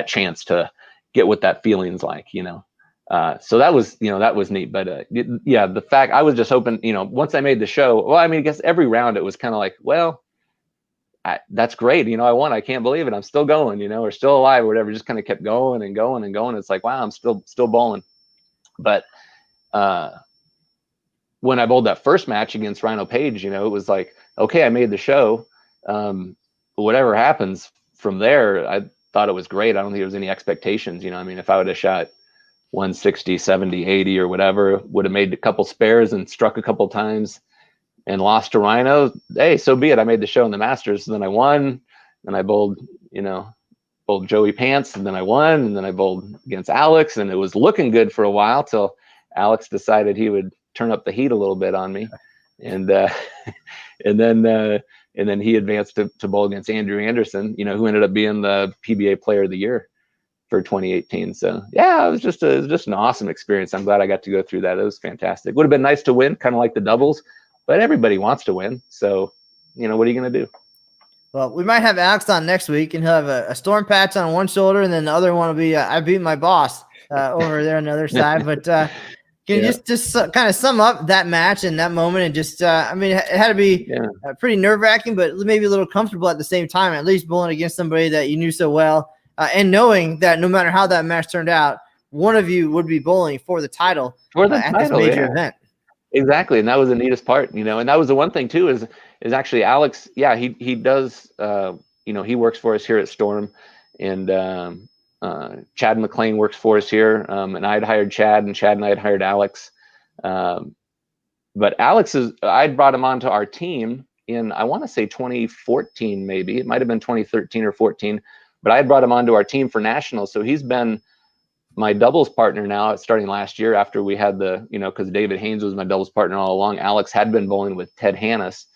chance to get what that feeling's like, so that was neat. But yeah, the fact I was just hoping, once I made the show, well, I mean, I guess every round it was kind of like, well, that's great. I won. I can't believe it. I'm still going, or still alive or whatever. Just kind of kept going and going and going. It's like, wow, I'm still bowling. But when I bowled that first match against Rhino Page, it was like, okay, I made the show. Whatever happens from there, I thought it was great. I don't think there was any expectations. I mean, if I would have shot 160, 70, 80 or whatever, would have made a couple spares and struck a couple times and lost to Rhino, hey, so be it. I made the show in the Masters, and then I won, and I bowled Joey Pants, and then I won, and then I bowled against Alex, and it was looking good for a while till Alex decided he would turn up the heat a little bit on me, and then he advanced to bowl against Andrew Anderson, who ended up being the PBA Player of the Year for 2018. So yeah, it was just an awesome experience. I'm glad I got to go through that. It was fantastic. Would have been nice to win, kind of like the doubles, but everybody wants to win. So, what are you going to do? Well, we might have Alex on next week, and he'll have a storm patch on one shoulder, and then the other one will be I beat my boss over there on the other side. But can you just kind of sum up that match and that moment, and just I mean, it had to be pretty nerve-wracking, but maybe a little comfortable at the same time, at least bowling against somebody that you knew so well. And knowing that no matter how that match turned out, one of you would be bowling for the title at this major event. Exactly, and that was the neatest part, and that was the one thing too is actually Alex. Yeah, he does. He works for us here at Storm, and Chad McLean works for us here. And I'd hired Chad, and Chad and I had hired Alex. But Alex I'd brought him onto our team in, I want to say 2014, maybe it might have been 2013 or 14. But I had brought him onto our team for nationals. So he's been my doubles partner now, starting last year after we had because David Haynes was my doubles partner all along. Alex had been bowling with Ted Hannes.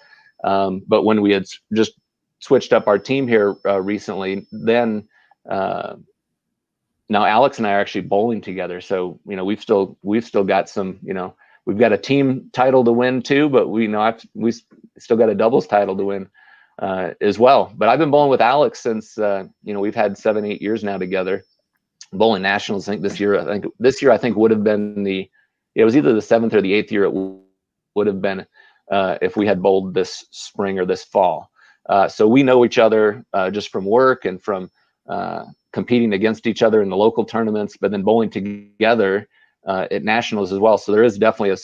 But when we had just switched up our team here recently, then now Alex and I are actually bowling together. So, we've still got some, we've got a team title to win too, but we still got a doubles title to win as well. But I've been bowling with Alex since we've had 7-8 years now together, bowling nationals. I think this year would have been it was either the 7th or the 8th year it would have been if we had bowled this spring or this fall. So we know each other just from work and from competing against each other in the local tournaments, but then bowling together at nationals as well. So there is definitely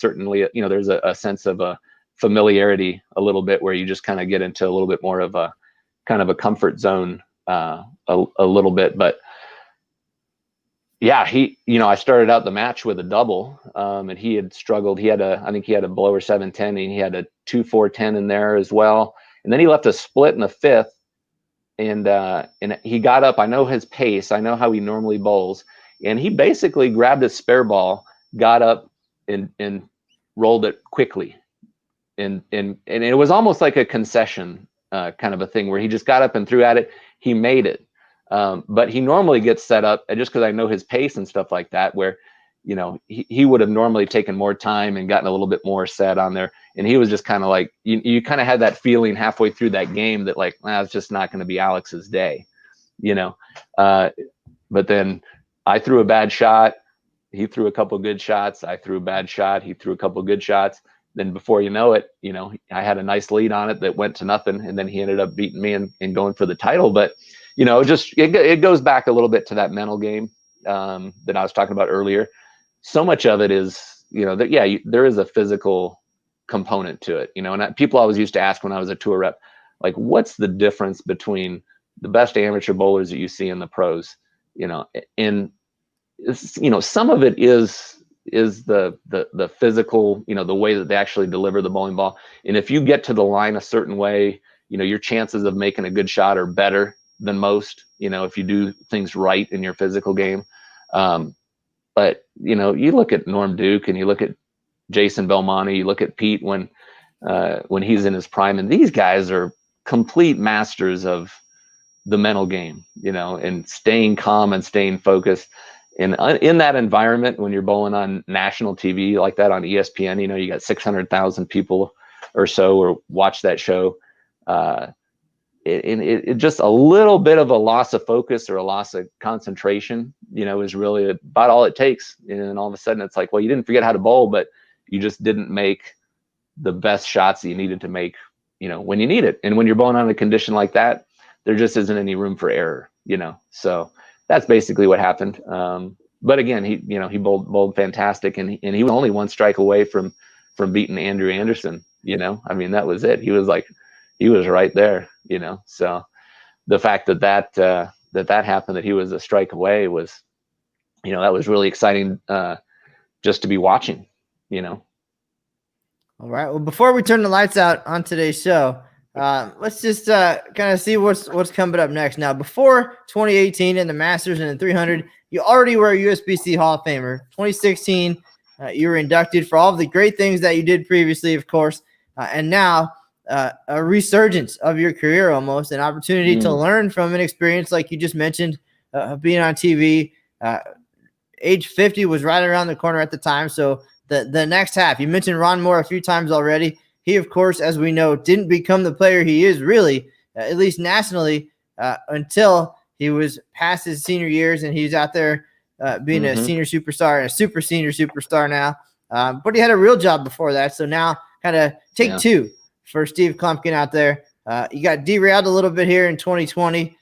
there's a sense of a familiarity a little bit where you just kind of get into a little bit more of a kind of a comfort zone a little bit. But yeah, I started out the match with a double, and he had struggled. I think he had a blower 7-10, and he had a 2-4-10 in there as well. And then he left a split in the 5th, and he got up. I know his pace. I know how he normally bowls, and he basically grabbed his spare ball, got up, and rolled it quickly. And it was almost like a concession kind of a thing where he just got up and threw at it. He made it. But he normally gets set up, and just because I know his pace and stuff like that, where, he would have normally taken more time and gotten a little bit more set on there. And he was just kind of like, you kind of had that feeling halfway through that game that like, it's just not going to be Alex's day, but then I threw a bad shot. He threw a couple good shots. I threw a bad shot. He threw a couple good shots. Then before you know it, I had a nice lead on it that went to nothing. And then he ended up beating me and going for the title. But, it goes back a little bit to that mental game that I was talking about earlier. So much of it is there is a physical component to it, and people always used to ask when I was a tour rep, like, what's the difference between the best amateur bowlers that you see in the pros, and some of it is the physical, the way that they actually deliver the bowling ball. And if you get to the line a certain way, your chances of making a good shot are better than most, if you do things right in your physical game. But, you look at Norm Duke and you look at Jason Belmonte, you look at Pete when he's in his prime, and these guys are complete masters of the mental game, and staying calm and staying focused. And in that environment, when you're bowling on national TV like that on ESPN, you got 600,000 people or so or watch that show. It just a little bit of a loss of focus or a loss of concentration, is really about all it takes. And all of a sudden it's like, well, you didn't forget how to bowl, but you just didn't make the best shots that you needed to make, when you need it. And when you're bowling on a condition like that, there just isn't any room for error, so that's basically what happened. But again, he bowled fantastic, and he was only one strike away from beating Andrew Anderson. I mean, that was it. He was right there. So the fact that happened, that he was a strike away, was, that was really exciting, just to be watching. All right. Well, before we turn the lights out on today's show, let's just kind of see what's coming up next. Now, before 2018 and the Masters and the 300, you already were a USBC Hall of Famer. 2016, you were inducted for all of the great things that you did previously, of course, and now a resurgence of your career, almost an opportunity to learn from an experience like you just mentioned, being on TV. Age 50 was right around the corner at the time, so the next half. You mentioned Ron Moore a few times already. He, of course, as we know, didn't become the player he is really, at least nationally, until he was past his senior years, and he's out there being a senior superstar and a super senior superstar now. But he had a real job before that, so now kind of take two for Steve Kloempken out there. You got derailed a little bit here in 2020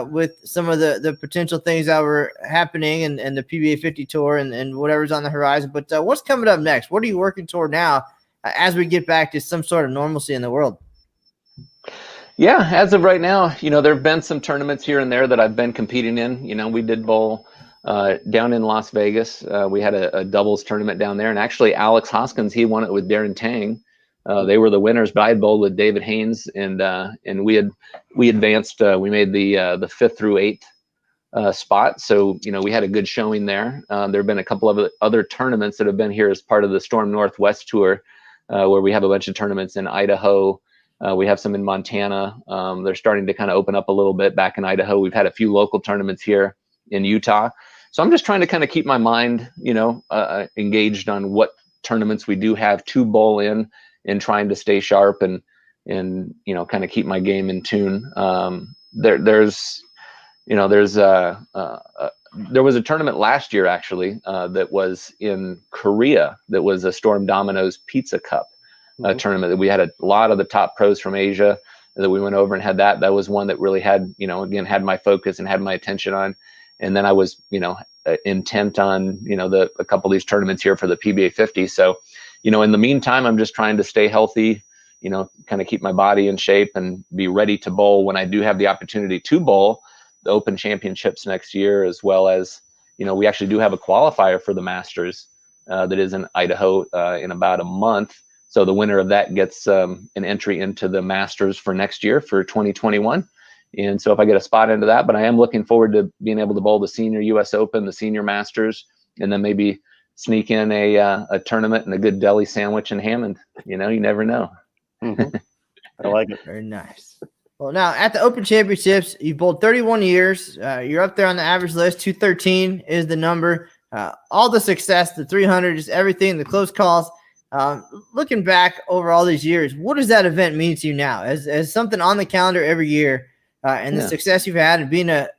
with some of the potential things that were happening and the PBA 50 tour and whatever's on the horizon. But what's coming up next? What are you working toward now as we get back to some sort of normalcy in the world? Yeah, as of right now, there have been some tournaments here and there that I've been competing in. We did bowl down in Las Vegas. We had a doubles tournament down there, and actually Alex Hoskins, he won it with Darren Tang. They were the winners, but I had bowled with David Haynes, and we advanced. We made the 5th through 8th spot, so we had a good showing there. There have been a couple of other tournaments that have been here as part of the Storm Northwest Tour, where we have a bunch of tournaments in Idaho. We have some in Montana. They're starting to kind of open up a little bit back in Idaho. We've had a few local tournaments here in Utah. So I'm just trying to kind of keep my mind, engaged on what tournaments we do have to bowl in, and trying to stay sharp and kind of keep my game in tune. There was a tournament last year actually that was in Korea that was a Storm Domino's Pizza Cup tournament that we had a lot of the top pros from Asia that we went over and had. That was one that really had, again, had my focus and had my attention on. And then I was, intent on, a couple of these tournaments here for the PBA 50. So, in the meantime, I'm just trying to stay healthy, kind of keep my body in shape and be ready to bowl when I do have the opportunity to bowl the Open Championships next year, as well as, we actually do have a qualifier for the Masters that is in Idaho in about a month. So the winner of that gets an entry into the Masters for next year for 2021. And so if I get a spot into that, but I am looking forward to being able to bowl the Senior US Open, the Senior Masters, and then maybe sneak in a tournament and a good deli sandwich in Hammond. You never know. I like it. Very nice. Well, now at the Open Championships, you bowled 31 years. You're up there on the average list. 213 is the number. All the success, the 300, just everything, the close calls. Looking back over all these years, what does that event mean to you now as something on the calendar every year, and the success you've had and being a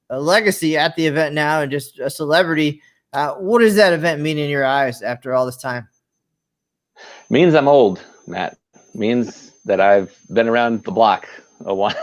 legacy at the event now and just a celebrity? What does that event mean in your eyes after all this time? Means I'm old, Matt. Means that I've been around the block a while.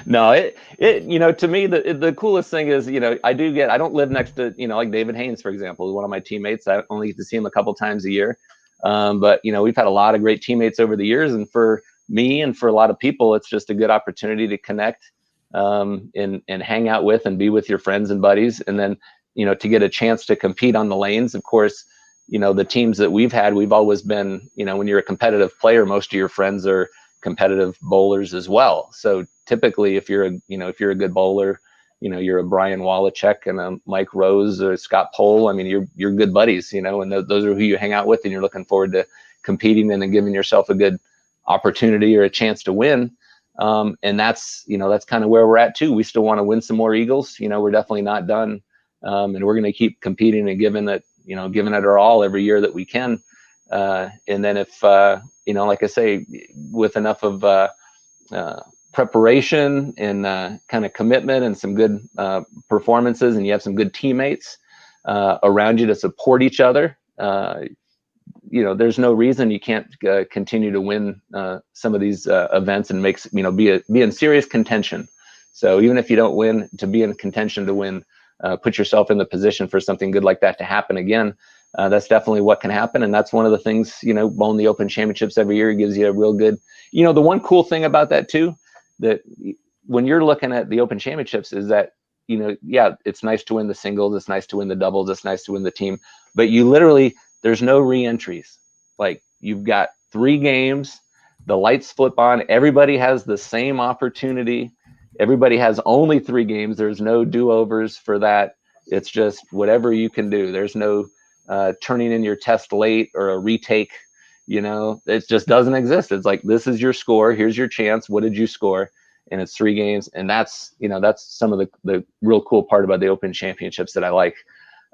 No, to me, the coolest thing is, I don't live next to, like David Haynes, for example, is one of my teammates. I only get to see him a couple times a year. But, we've had a lot of great teammates over the years. And for me and for a lot of people, it's just a good opportunity to connect and hang out with and be with your friends and buddies. And then, to get a chance to compete on the lanes, of course, the teams that we've had, we've always been, when you're a competitive player, most of your friends are competitive bowlers as well. So typically, if you're a good bowler, you're a Brian Wallachek and a Mike Rose or Scott Pohl. I mean, you're good buddies, and those are who you hang out with, and you're looking forward to competing and then giving yourself a good opportunity or a chance to win. And that's kind of where we're at too. We still want to win some more Eagles. We're definitely not done. And we're going to keep competing and giving it our all every year that we can. And then if, like I say, with enough of preparation and kind of commitment and some good performances, and you have some good teammates around you to support each other, there's no reason you can't continue to win some of these events and be in serious contention. So even if you don't win, to be in contention to win, put yourself in the position for something good like that to happen again. That's definitely what can happen. And that's one of the things, bowling the Open Championships every year gives you a real good, the one cool thing about that too, that when you're looking at the Open Championships is that, it's nice to win the singles, it's nice to win the doubles, it's nice to win the team, but there's no re-entries. Like, you've got 3 games, the lights flip on, everybody has the same opportunity. Everybody has only 3 games. There's no do-overs for that. It's just whatever you can do. There's no turning in your test late or a retake. It just doesn't exist. It's like, this is your score. Here's your chance. What did you score? And it's 3 games. And that's some of the real cool part about the Open Championships that I like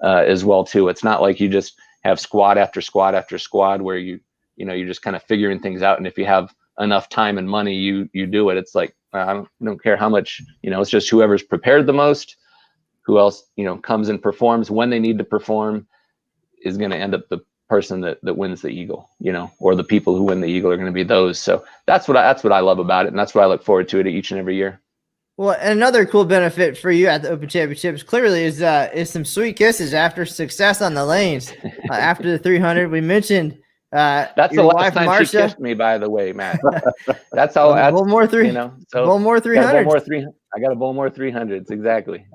as well too. It's not like you just have squad after squad after squad where you're just kind of figuring things out. And if you have enough time and money, you do it. It's like, I don't care how much, it's just whoever's prepared the most, who else, comes and performs when they need to perform is going to end up the person that wins the Eagle, or the people who win the Eagle are going to be those. So that's what I love about it. And that's what I look forward to each and every year. Well, and another cool benefit for you at the Open Championships clearly is some sweet kisses after success on the lanes. After the 300, we mentioned that's the last time Marsha. She kissed me, by the way, Matt. That's all. Bowl more 300. I got a bowl more 300s, exactly.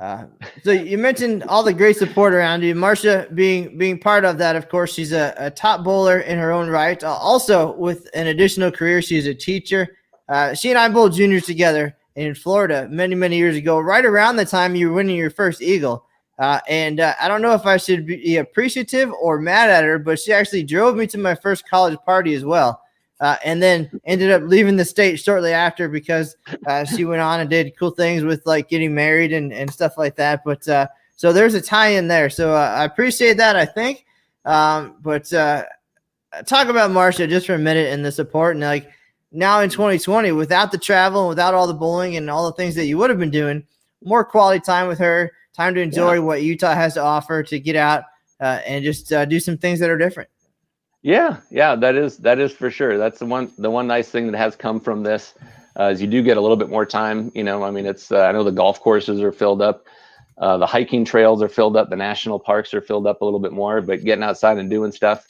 So you mentioned all the great support around you. Marsha being part of that, of course, she's a top bowler in her own right. Also, with an additional career, she's a teacher. She and I bowled juniors together in Florida many years ago, right around the time you were winning your first Eagle. And I don't know if I should be appreciative or mad at her, but she actually drove me to my first college party as well. And then ended up leaving the state shortly after because she went on and did cool things with like getting married and stuff like that. But so there's a tie in there. So I appreciate that, I think. But talk about Marsha just for a minute and the support. And like now in 2020, without the travel and without all the bowling and all the things that you would have been doing, more quality time with her, time to enjoy what Utah has to offer, to get out and just do some things that are different. Yeah, that is for sure. That's the one nice thing that has come from this is you do get a little bit more time. I mean, it's I know the golf courses are filled up, the hiking trails are filled up, the national parks are filled up a little bit more. But getting outside and doing stuff,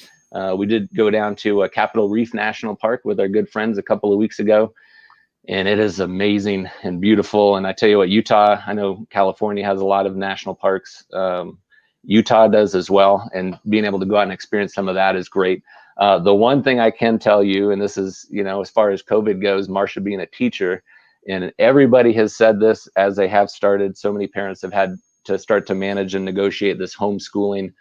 we did go down to Capitol Reef National Park with our good friends a couple of weeks ago, and it is amazing and beautiful. And I tell you what, Utah, I know California has a lot of national parks. Utah does as well, and being able to go out and experience some of that is great. The one thing I can tell you, and this is, as far as COVID goes, Marsha being a teacher, and everybody has said this as they have started, so many parents have had to start to manage and negotiate this homeschooling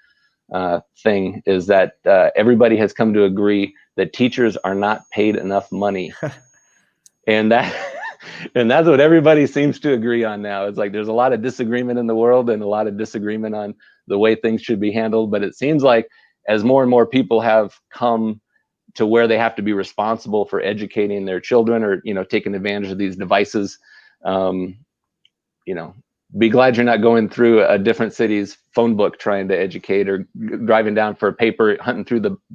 thing, is that everybody has come to agree that teachers are not paid enough money. And that's what everybody seems to agree on now. It's like there's a lot of disagreement in the world and a lot of disagreement on the way things should be handled. But it seems like as more and more people have come to where they have to be responsible for educating their children or, taking advantage of these devices, be glad you're not going through a different city's phone book trying to educate, or driving down for a paper, hunting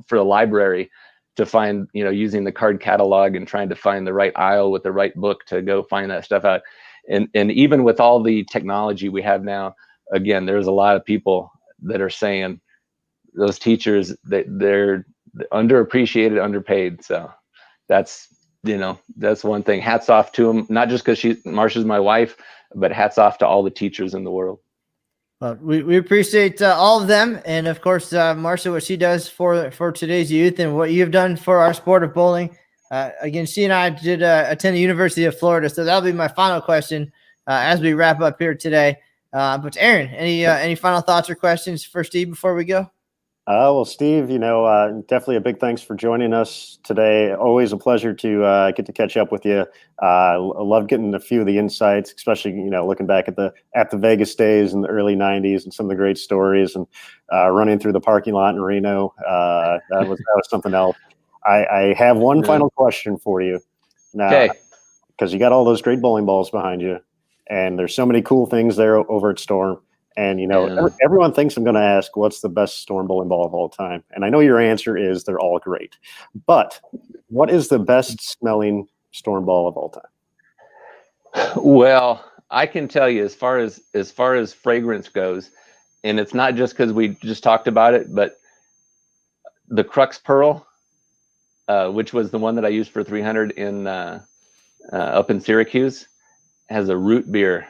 for the library to find, using the card catalog and trying to find the right aisle with the right book to go find that stuff out. And even with all the technology we have now, again, there's a lot of people that are saying those teachers that they're underappreciated, underpaid. So that's one thing. Hats off to them, not just because Marsha's my wife, but hats off to all the teachers in the world. Well, we appreciate all of them, and of course, Marsha, what she does for today's youth and what you've done for our sport of bowling. Again, she and I did attend the University of Florida, so that'll be my final question as we wrap up here today. But Aaron, any final thoughts or questions for Steve before we go? Well, Steve, definitely a big thanks for joining us today. Always a pleasure to get to catch up with you. I love getting a few of the insights, especially, looking back at the Vegas days in the early 90s and some of the great stories, and running through the parking lot in Reno. That was something else. I have one final question for you now, because you got all those great bowling balls behind you, and there's so many cool things there over at Storm. And, everyone thinks I'm going to ask, what's the best Storm bowling ball of all time? And I know your answer is they're all great. But what is the best smelling Storm ball of all time? Well, I can tell you as far as fragrance goes, and it's not just because we just talked about it, but the Crux Pearl, which was the one that I used for 300 up in Syracuse, has a root beer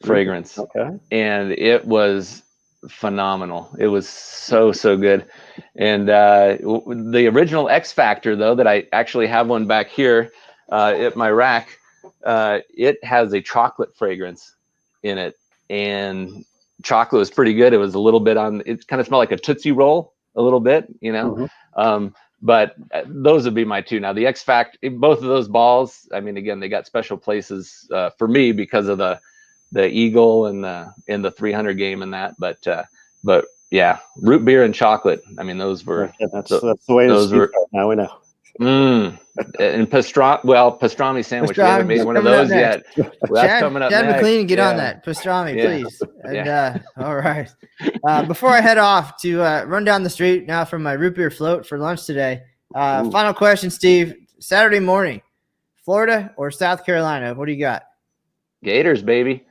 fragrance. Okay. And it was phenomenal. It was so good. And the original X Factor, though, that I actually have one back here at my rack, it has a chocolate fragrance in it, and chocolate was pretty good. It was a little bit it kind of smelled like a Tootsie Roll a little bit, but those would be my two. Now the X Factor, both of those balls, I mean, again, they got special places for me because of the Eagle and the 300 game and that, but yeah, root beer and chocolate. I mean, those were that's the way those were. Now we know. And pastrami sandwich. We haven't made one of those yet. Well, that's coming up Chad next. McLean, get on that pastrami, please. And all right. Before I head off to run down the street now from my root beer float for lunch today. Final question, Steve. Saturday morning, Florida or South Carolina? What do you got? Gators, baby.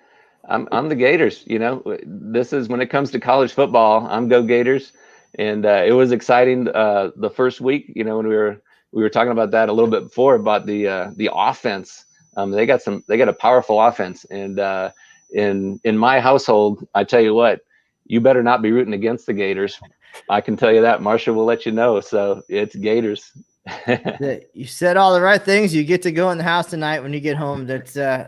I'm the Gators. This is when it comes to college football. I'm go Gators, and it was exciting the first week. When we were talking about that a little bit before about the offense. They got a powerful offense, and in my household, I tell you what, you better not be rooting against the Gators. I can tell you that. Marsha will let you know. So it's Gators. You said all the right things. You get to go in the house tonight when you get home. That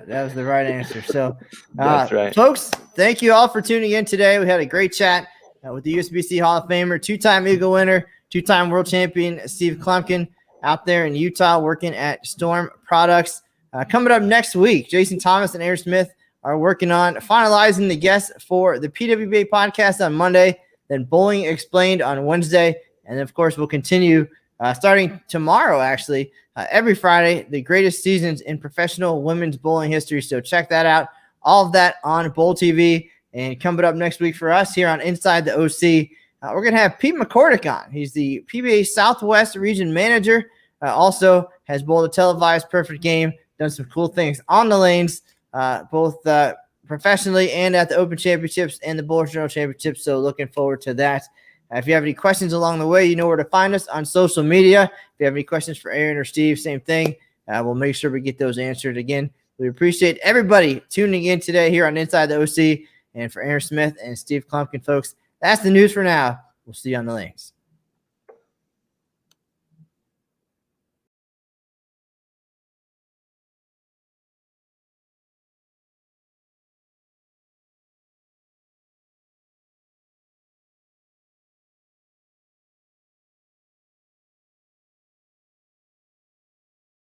was the right answer. So that's right, folks. Thank you all for tuning in today. We had a great chat with the USBC Hall of Famer, two-time Eagle winner, two-time world champion Steve Kloempken out there in Utah working at Storm Products. Coming up next week, Jason Thomas and Aaron Smith are working on finalizing the guests for the PWBA podcast on Monday, then Bowling Explained on Wednesday, and of course we'll continue starting tomorrow, actually, every Friday, the greatest seasons in professional women's bowling history. So check that out. All of that on Bowl TV. And coming up next week for us here on Inside the OC, we're going to have Pete McCordick on. He's the PBA Southwest Region Manager. Also has bowled a televised perfect game, done some cool things on the lanes, both professionally and at the Open Championships and the Bowlers Journal Championships. So looking forward to that. If you have any questions along the way, you know where to find us on social media. If you have any questions for Aaron or Steve, same thing. We'll make sure we get those answered. Again, we appreciate everybody tuning in today here on Inside the OC. And for Aaron Smith and Steve Kloempken, folks, that's the news for now. We'll see you on the lanes.